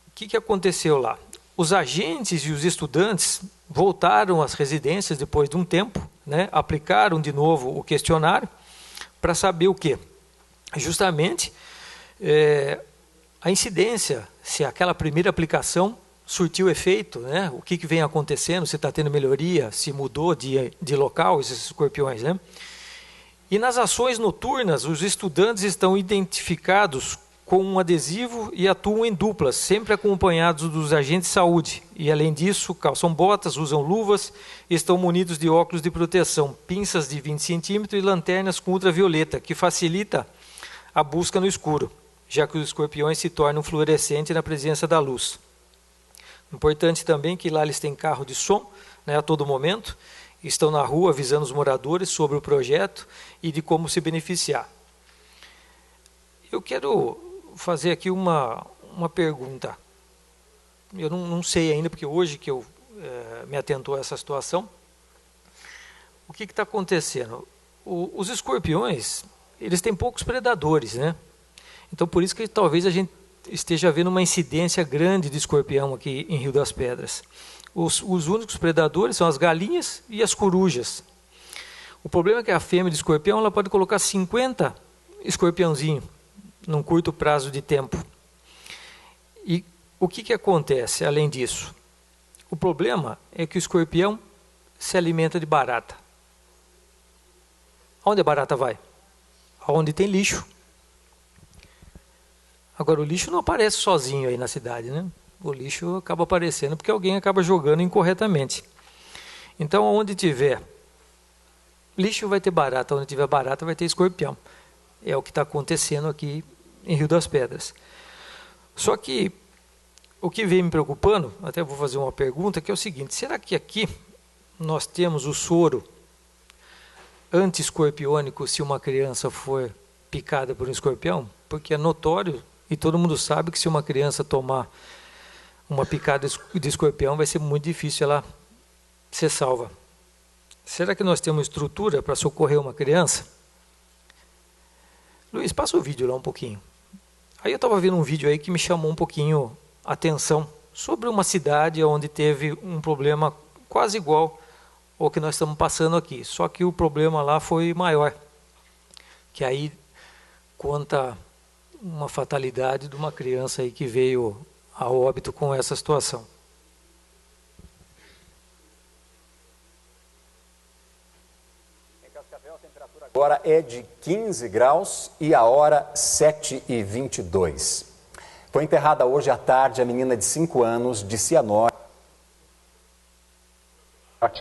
o que aconteceu lá? Os agentes e os estudantes voltaram às residências depois de um tempo, né? Aplicaram de novo o questionário para saber o quê? Justamente a incidência, se aquela primeira aplicação surtiu efeito, né? O que vem acontecendo, se está tendo melhoria, se mudou de local esses escorpiões, né? E nas ações noturnas, os estudantes estão identificados com um adesivo e atuam em duplas, sempre acompanhados dos agentes de saúde. E além disso, calçam botas, usam luvas e estão munidos de óculos de proteção, pinças de 20 centímetros e lanternas com ultravioleta, que facilita a busca no escuro, já que os escorpiões se tornam fluorescentes na presença da luz. Importante também que lá eles têm carro de som, né, a todo momento, estão na rua avisando os moradores sobre o projeto e de como se beneficiar. Eu quero fazer aqui uma pergunta. Eu não sei ainda, porque hoje que eu me atentou a essa situação. O que está acontecendo? Os escorpiões, eles têm poucos predadores, né? Então, por isso que talvez a gente esteja vendo uma incidência grande de escorpião aqui em Rio das Pedras. Os únicos predadores são as galinhas e as corujas. O problema é que a fêmea de escorpião ela pode colocar 50 escorpiãozinhos num curto prazo de tempo. E o que acontece além disso? O problema é que o escorpião se alimenta de barata. Onde a barata vai? onde tem lixo. Agora, o lixo não aparece sozinho aí na cidade, né? O lixo acaba aparecendo porque alguém acaba jogando incorretamente. Então, onde tiver lixo vai ter barata, onde tiver barata vai ter escorpião. É o que está acontecendo aqui em Rio das Pedras. Só que o que vem me preocupando, até vou fazer uma pergunta, que é o seguinte: será que aqui nós temos o soro anti-escorpiônico se uma criança for picada por um escorpião? Porque é notório e todo mundo sabe que se uma criança tomar uma picada de escorpião vai ser muito difícil ela ser salva. Será que nós temos estrutura para socorrer uma criança? Luiz, passa o vídeo lá um pouquinho. Aí eu estava vendo um vídeo aí que me chamou um pouquinho a atenção sobre uma cidade onde teve um problema quase igual ao que nós estamos passando aqui. Só que o problema lá foi maior. Que aí conta uma fatalidade de uma criança aí que veio a óbito com essa situação. Agora é de 15 graus e a hora 7h22. Foi enterrada hoje à tarde a menina de 5 anos de Cianorte,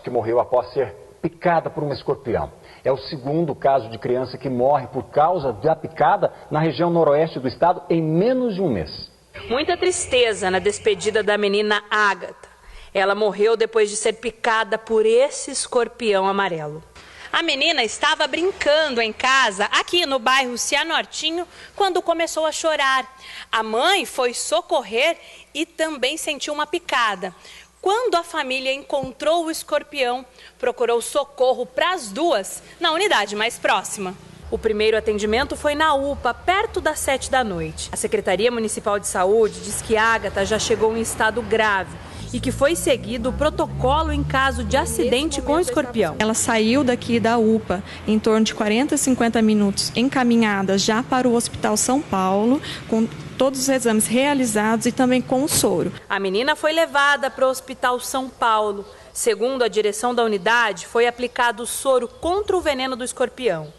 que morreu após ser picada por um escorpião. É o segundo caso de criança que morre por causa da picada na região noroeste do estado em menos de um mês. Muita tristeza na despedida da menina Ágata. Ela morreu depois de ser picada por esse escorpião amarelo. A menina estava brincando em casa, aqui no bairro Cianortinho, quando começou a chorar. A mãe foi socorrer e também sentiu uma picada. Quando a família encontrou o escorpião, procurou socorro para as duas na unidade mais próxima. O primeiro atendimento foi na UPA, perto das 7 da noite. A Secretaria Municipal de Saúde diz que Ágata já chegou em estado grave e que foi seguido o protocolo em caso de acidente com o escorpião. Ela saiu daqui da UPA em torno de 40 a 50 minutos, encaminhada já para o Hospital São Paulo, com todos os exames realizados e também com o soro. A menina foi levada para o Hospital São Paulo. Segundo a direção da unidade, foi aplicado o soro contra o veneno do escorpião.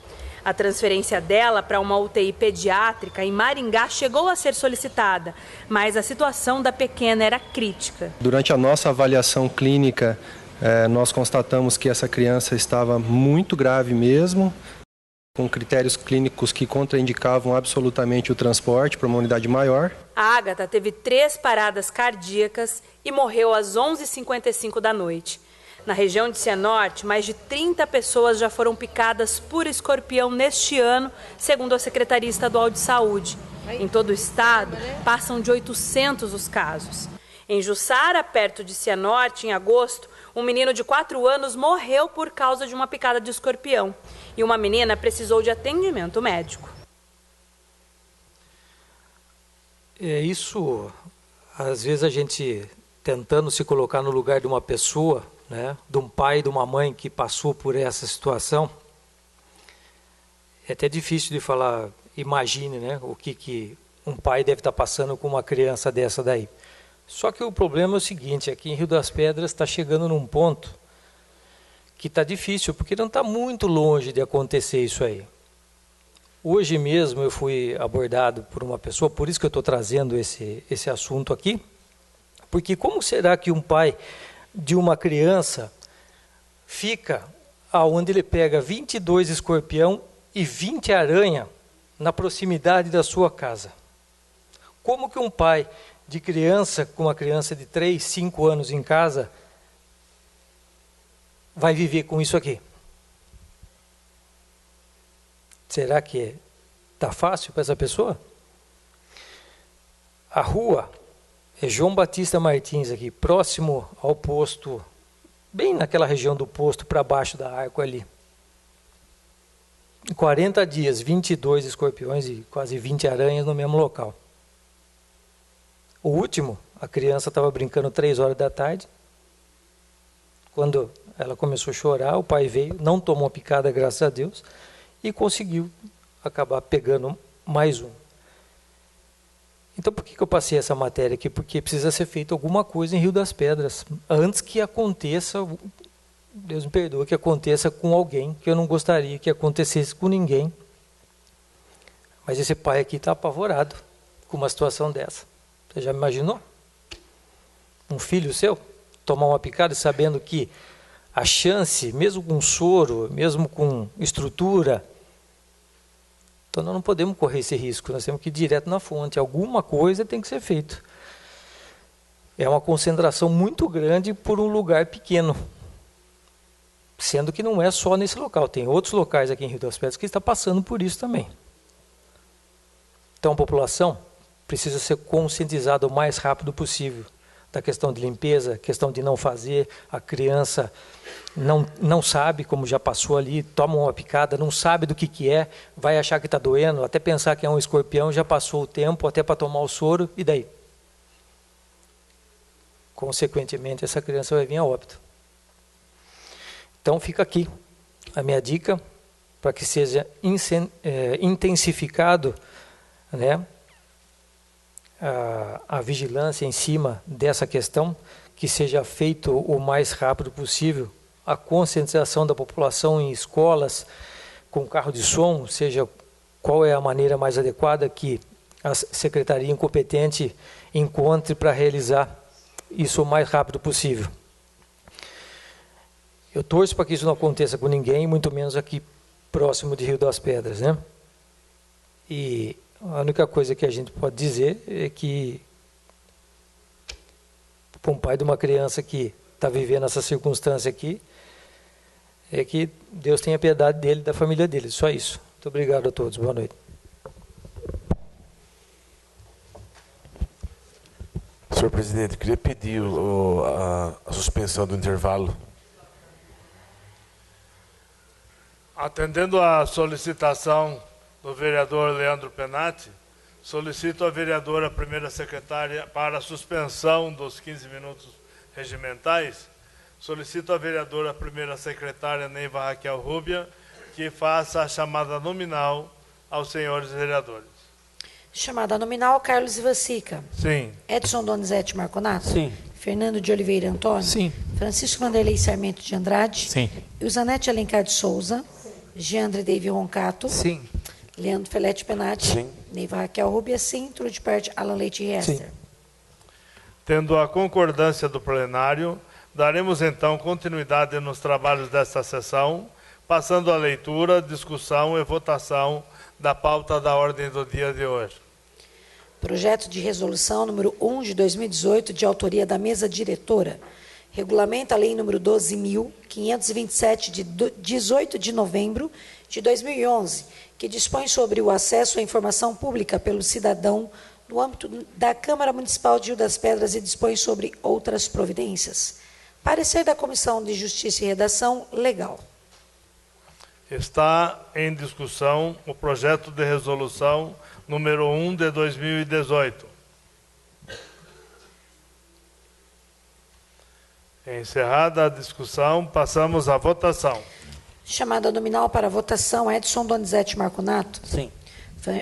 A transferência dela para uma UTI pediátrica em Maringá chegou a ser solicitada, mas a situação da pequena era crítica. Durante a nossa avaliação clínica, nós constatamos que essa criança estava muito grave mesmo, com critérios clínicos que contraindicavam absolutamente o transporte para uma unidade maior. A Ágata teve 3 paradas cardíacas e morreu às 11h55 da noite. Na região de Cianorte, mais de 30 pessoas já foram picadas por escorpião neste ano, segundo a Secretaria Estadual de Saúde. Em todo o estado, passam de 800 os casos. Em Jussara, perto de Cianorte, em agosto, um menino de 4 anos morreu por causa de uma picada de escorpião. E uma menina precisou de atendimento médico. Isso, às vezes a gente tentando se colocar no lugar de uma pessoa, né, de um pai, de uma mãe que passou por essa situação, é até difícil de falar, imagine, né, o que um pai deve estar passando com uma criança dessa daí. Só que o problema é o seguinte: aqui em Rio das Pedras está chegando num ponto que está difícil, porque não está muito longe de acontecer isso aí. Hoje mesmo eu fui abordado por uma pessoa, por isso que eu estou trazendo esse assunto aqui, porque como será que um pai de uma criança fica aonde ele pega 22 escorpião e 20 aranha na proximidade da sua casa? Como que um pai de criança, com uma criança de 3, 5 anos em casa, vai viver com isso aqui? Será que está fácil para essa pessoa? A rua é João Batista Martins aqui, próximo ao posto, bem naquela região do posto para baixo da Arco ali. Em 40 dias, 22 escorpiões e quase 20 aranhas no mesmo local. O último, a criança estava brincando 3 horas da tarde. Quando ela começou a chorar, o pai veio, não tomou picada, graças a Deus, e conseguiu acabar pegando mais um. Então, por que eu passei essa matéria aqui? Porque precisa ser feita alguma coisa em Rio das Pedras, antes que aconteça, Deus me perdoe, que aconteça com alguém, que eu não gostaria que acontecesse com ninguém, Mas esse pai aqui está apavorado com uma situação dessa. Você já imaginou? Um filho seu tomar uma picada sabendo que a chance, mesmo com soro, mesmo com estrutura, então nós não podemos correr esse risco, nós temos que ir direto na fonte. Alguma coisa tem que ser feito. É uma concentração muito grande por um lugar pequeno. Sendo que não é só nesse local, tem outros locais aqui em Rio das Pedras que está passando por isso também. Então a população precisa ser conscientizada o mais rápido possível da questão de limpeza, questão de não fazer, a criança não sabe, como já passou ali, toma uma picada, não sabe do que é, vai achar que está doendo, até pensar que é um escorpião, já passou o tempo até para tomar o soro, e daí? Consequentemente, essa criança vai vir a óbito. Então fica aqui a minha dica para que seja intensificado, né, a vigilância em cima dessa questão, que seja feito o mais rápido possível a conscientização da população em escolas com carro de som, seja qual é a maneira mais adequada que a secretaria incompetente encontre para realizar isso o mais rápido possível. Eu torço para que isso não aconteça com ninguém, muito menos aqui próximo de Rio das Pedras, né? E a única coisa que a gente pode dizer é que para um pai de uma criança que está vivendo essa circunstância aqui, é que Deus tenha piedade dele e da família dele. Só isso. Muito obrigado a todos. Boa noite. Senhor presidente, queria pedir a suspensão do intervalo. Atendendo à solicitação do vereador Leandro Penati, solicito a vereadora primeira secretária para a suspensão dos 15 minutos regimentais. Solicito a vereadora primeira secretária Neiva Raquel Rúbia que faça a chamada nominal aos senhores vereadores. Chamada nominal, Carlos Ivassica. Sim. Edson Donizete Marconato. Sim. Fernando de Oliveira Antônio. Sim. Francisco Vanderlei Sarmento de Andrade. Sim. Ilzanete Alencar de Souza. Geandre David Roncato. Sim. Leandro Felete Penati. Sim. Neiva Raquel Rúbia, sim. Tudo de parte, Alan Leite Riester. Sim. Tendo a concordância do plenário, daremos então continuidade nos trabalhos desta sessão, passando a leitura, discussão e votação da pauta da ordem do dia de hoje. Projeto de resolução número 1 de 2018, de autoria da mesa diretora. Regulamenta a lei número 12.527, de 18 de novembro de 2011, que dispõe sobre o acesso à informação pública pelo cidadão no âmbito da Câmara Municipal de Rio das Pedras e dispõe sobre outras providências. Parecer da Comissão de Justiça e Redação Legal. Está em discussão o projeto de resolução número 1 de 2018. Encerrada a discussão, passamos à votação. Chamada nominal para votação, Edson Donizete Marconato. Sim.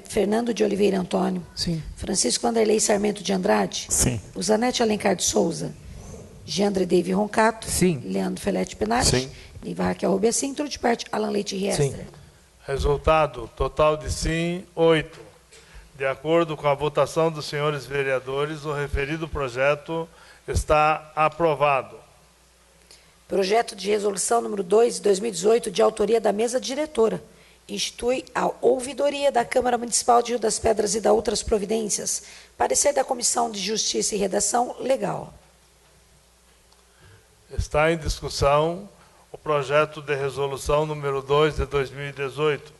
Fernando de Oliveira Antônio. Sim. Francisco Vanderlei Sarmento de Andrade. Sim. Uzanete Alencar de Souza. Geandre David Roncato. Sim. Leandro Felete Penati. Sim. Neiva Raquel Rubia, sim. Tudo de parte, Alan Leite Riester. Sim. Resultado, total de sim, 8. De acordo com a votação dos senhores vereadores, o referido projeto está aprovado. Projeto de resolução número 2 de 2018, de autoria da mesa diretora. Institui a ouvidoria da Câmara Municipal de Rio das Pedras e da outras providências. Parecer da Comissão de Justiça e Redação Legal. Está em discussão o projeto de resolução número 2 de 2018.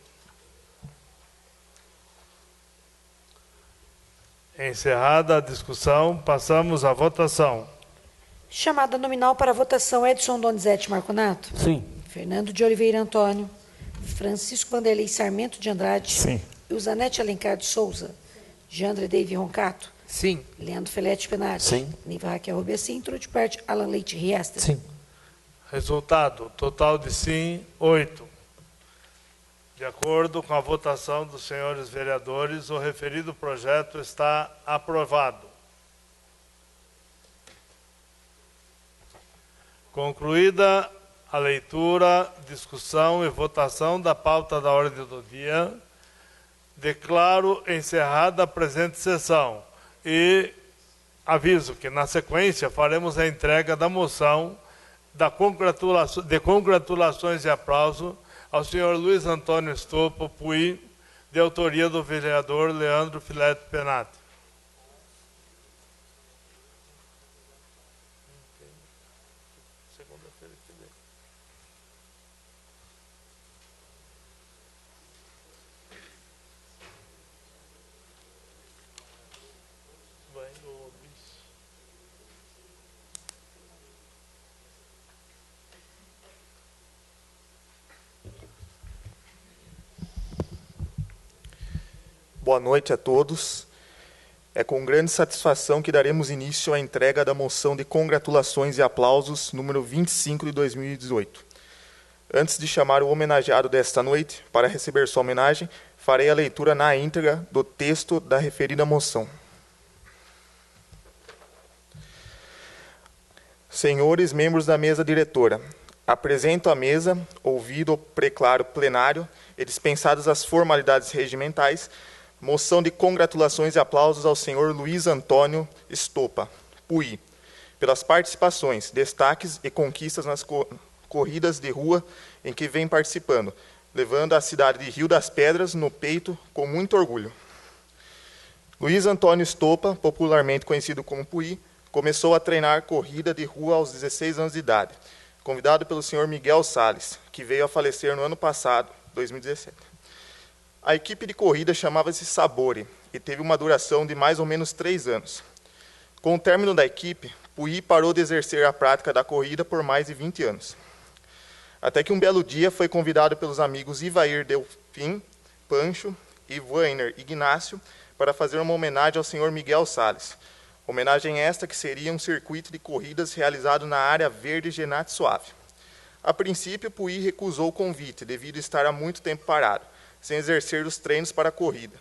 Encerrada a discussão, passamos à votação. Chamada nominal para votação, Edson Donizete Marconato. Sim. Fernando de Oliveira Antônio. Francisco Vanderlei Sarmento de Andrade. Sim. Ilzanete Alencar de Souza. Geandre David Roncato. Sim. Leandro Felete Penati. Sim. Neiva Raquel Rubia, sim. Tudo de parte, Alan Leite Riester. Sim. Resultado, total de sim, 8. De acordo com a votação dos senhores vereadores, o referido projeto está aprovado. Concluída a leitura, discussão e votação da pauta da ordem do dia, Declaro encerrada a presente sessão e aviso que, na sequência, faremos a entrega da moção de congratulações e aplauso ao senhor Luiz Antônio Estopa Puy, de autoria do vereador Leandro Filete Penati. Boa noite a todos. É com grande satisfação que daremos início à entrega da moção de congratulações e aplausos número 25 de 2018. Antes de chamar o homenageado desta noite para receber sua homenagem, farei a leitura na íntegra do texto da referida moção. Senhores membros da mesa diretora, apresento à mesa, ouvido o preclaro plenário e dispensadas as formalidades regimentais, moção de congratulações e aplausos ao senhor Luiz Antônio Estopa Puy, pelas participações, destaques e conquistas nas corridas de rua em que vem participando, levando a cidade de Rio das Pedras no peito com muito orgulho. Luiz Antônio Estopa, popularmente conhecido como Puy, começou a treinar corrida de rua aos 16 anos de idade, convidado pelo senhor Miguel Salles, que veio a falecer no ano passado, 2017. A equipe de corrida chamava-se Sabore e teve uma duração de mais ou menos 3 anos. Com o término da equipe, Puy parou de exercer a prática da corrida por mais de 20 anos. Até que um belo dia foi convidado pelos amigos Ivair Delfim, Pancho e Wainer Ignácio para fazer uma homenagem ao senhor Miguel Salles. Homenagem esta que seria um circuito de corridas realizado na área verde Genate Suave. A princípio, Puy recusou o convite devido a estar há muito tempo parado, sem exercer os treinos para a corrida.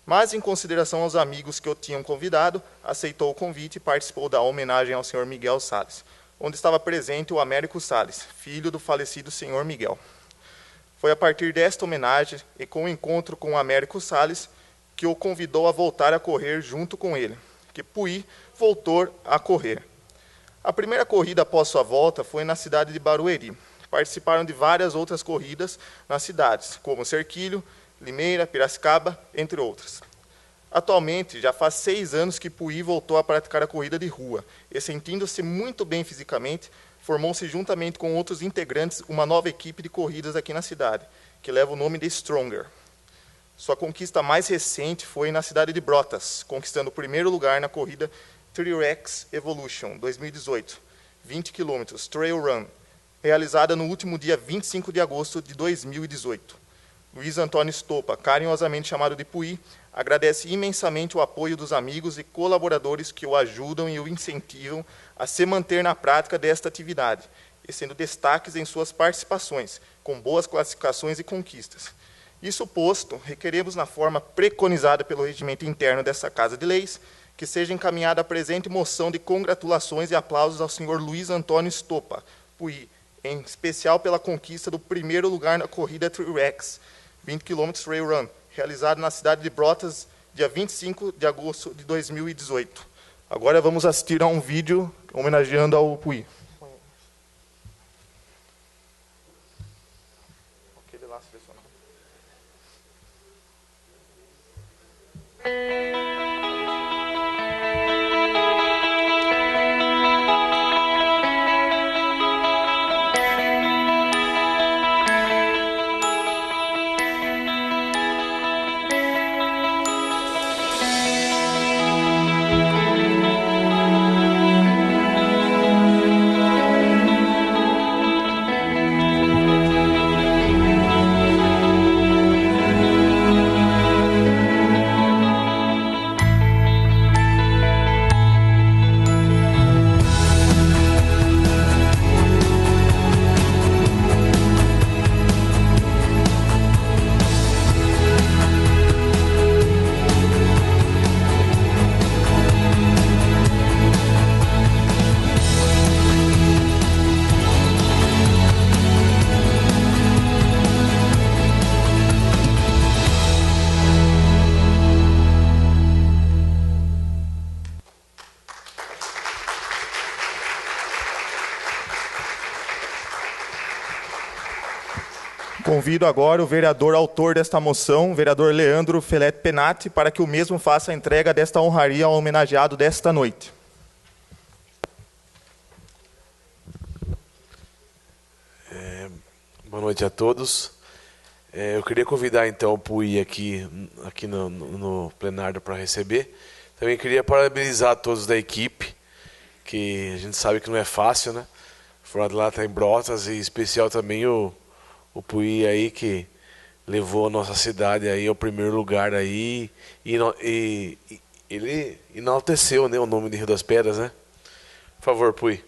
Mas, em consideração aos amigos que o tinham convidado, aceitou o convite e participou da homenagem ao senhor Miguel Salles, onde estava presente o Américo Salles, filho do falecido senhor Miguel. Foi a partir desta homenagem e com o encontro com o Américo Salles que o convidou a voltar a correr junto com ele, que Puy voltou a correr. A primeira corrida após sua volta foi na cidade de Barueri. Participaram de várias outras corridas nas cidades, como Cerquilho, Limeira, Piracicaba, entre outras. Atualmente, já faz 6 anos que Puy voltou a praticar a corrida de rua, e sentindo-se muito bem fisicamente, formou-se juntamente com outros integrantes uma nova equipe de corridas aqui na cidade, que leva o nome de Stronger. Sua conquista mais recente foi na cidade de Brotas, conquistando o primeiro lugar na corrida T-Rex Evolution 2018, 20 km, Trail Run, realizada no último dia 25 de agosto de 2018. Luiz Antônio Estopa, carinhosamente chamado de Puy, agradece imensamente o apoio dos amigos e colaboradores que o ajudam e o incentivam a se manter na prática desta atividade, e sendo destaques em suas participações, com boas classificações e conquistas. Isso posto, requeremos na forma preconizada pelo regimento interno dessa Casa de Leis, que seja encaminhada a presente moção de congratulações e aplausos ao senhor Luiz Antônio Estopa Puy, em especial pela conquista do primeiro lugar na corrida T-Rex, 20 km Trail Run, realizada na cidade de Brotas, dia 25 de agosto de 2018. Agora vamos assistir a um vídeo homenageando ao Puy. Aquele lá selecionado. Convido agora o vereador autor desta moção, vereador Leandro Felete Penati, para que o mesmo faça a entrega desta honraria ao homenageado desta noite. Boa noite a todos. Eu queria convidar então o PUI aqui no plenário para receber. Também queria parabenizar todos da equipe, que a gente sabe que não é fácil, né? Fora de lá está em Brotas, e em especial também o PUI aí, que levou a nossa cidade aí ao primeiro lugar aí, e ele enalteceu, né, o nome de Rio das Pedras, né? Por favor, PUI.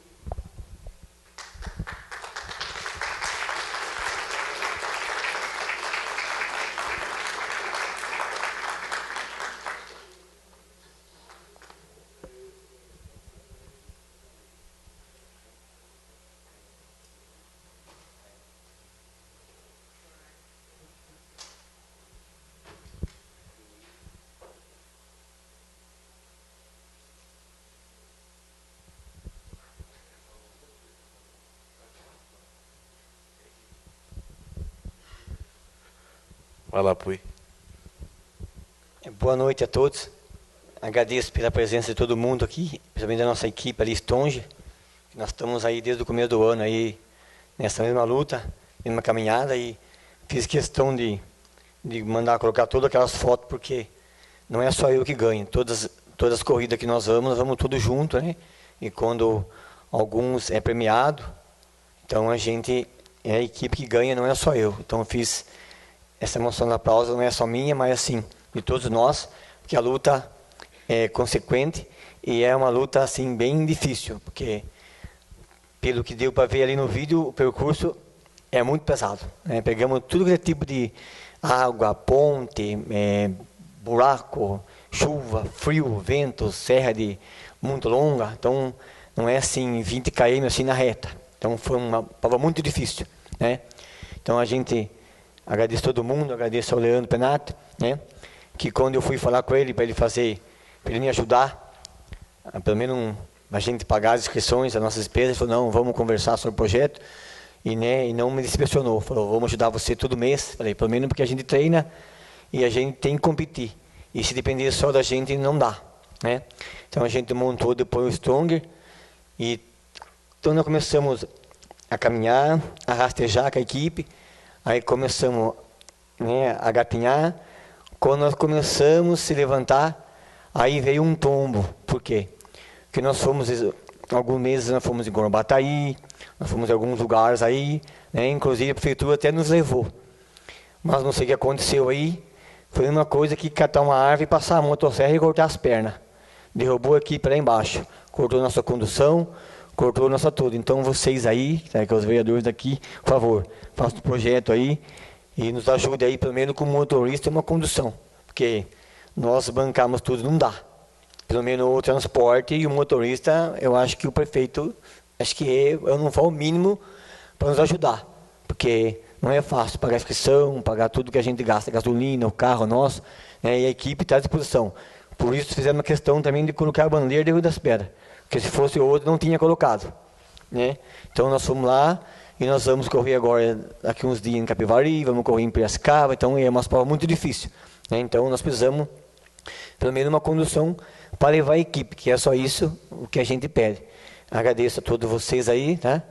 Vai lá, Pui. Boa noite a todos. Agradeço pela presença de todo mundo aqui, principalmente da nossa equipe ali, Stonge. Nós estamos aí desde o começo do ano aí, nessa mesma luta, mesma caminhada, e fiz questão de mandar colocar todas aquelas fotos, porque não é só eu que ganho. Todas as corridas que nós vamos todos juntos, né? E quando alguns é premiado, então a gente é a equipe que ganha, não é só eu. Então eu fiz essa emoção da pausa, não é só minha, mas assim, de todos nós, porque a luta é consequente e é uma luta assim bem difícil, porque pelo que deu para ver ali no vídeo, o percurso é muito pesado, né? Pegamos tudo que é tipo de água, ponte, buraco, chuva, frio, vento, serra de muito longa, então não é assim 20 km assim na reta, então foi uma prova muito difícil, né? Então a gente agradeço todo mundo, agradeço ao Leandro Penati, né? Que quando eu fui falar com ele para ele me ajudar, pelo menos a gente pagar as inscrições, as nossas despesas, ele falou, não, vamos conversar sobre o projeto, e não me decepcionou, falou, vamos ajudar você todo mês, falei, pelo menos porque a gente treina e a gente tem que competir, e se depender só da gente não dá, né? Então a gente montou depois o Stronger, e então nós começamos a caminhar, a rastejar com a equipe. Aí começamos, né, a gapinhar. Quando nós começamos a se levantar, aí veio um tombo. Por quê? Porque nós fomos, alguns meses nós fomos em Guarabataí, nós fomos em alguns lugares aí, né, inclusive a prefeitura até nos levou. Mas não sei o que aconteceu aí, foi uma coisa que catar uma árvore, passar a motosserra e cortar as pernas. Derrubou a equipe lá embaixo, cortou nossa condução, cortou nossa tudo. Então vocês aí, tá, que os vereadores daqui, por favor, façam o projeto aí e nos ajudem aí, pelo menos com o motorista e uma condução. Porque nós bancamos tudo, não dá. Pelo menos o transporte e o motorista, eu acho que o prefeito, acho que eu não falo o mínimo para nos ajudar. Porque não é fácil pagar a inscrição, pagar tudo que a gente gasta, gasolina, o carro nosso, né, e a equipe está à disposição. Por isso fizemos uma questão também de colocar a bandeira de Rio das Pedras. Porque se fosse outro, não tinha colocado, né? Então nós fomos lá e nós vamos correr agora, daqui uns dias em Capivari, vamos correr em Piracicaba, então é uma prova muito difícil, né? Então nós precisamos, pelo menos, uma condução para levar a equipe, que é só isso o que a gente pede. Agradeço a todos vocês aí, tá?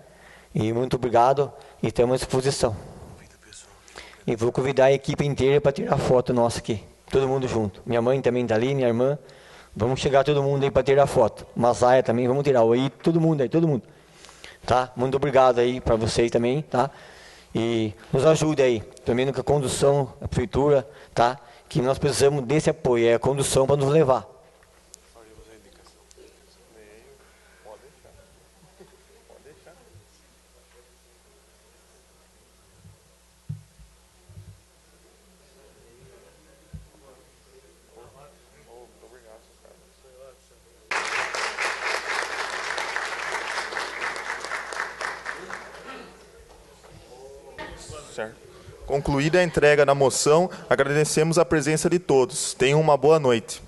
E muito obrigado e estamos à disposição. E vou convidar a equipe inteira para tirar foto nossa aqui, todo mundo junto. Minha mãe também está ali, minha irmã. Vamos chegar todo mundo aí para tirar foto. Masaia também, vamos tirar. Aí, todo mundo aí, todo mundo. Tá? Muito obrigado aí para vocês também, tá? E nos ajude aí, também com a condução, a prefeitura, tá? Que nós precisamos desse apoio, é a condução para nos levar. Concluída a entrega da moção, agradecemos a presença de todos. Tenham uma boa noite.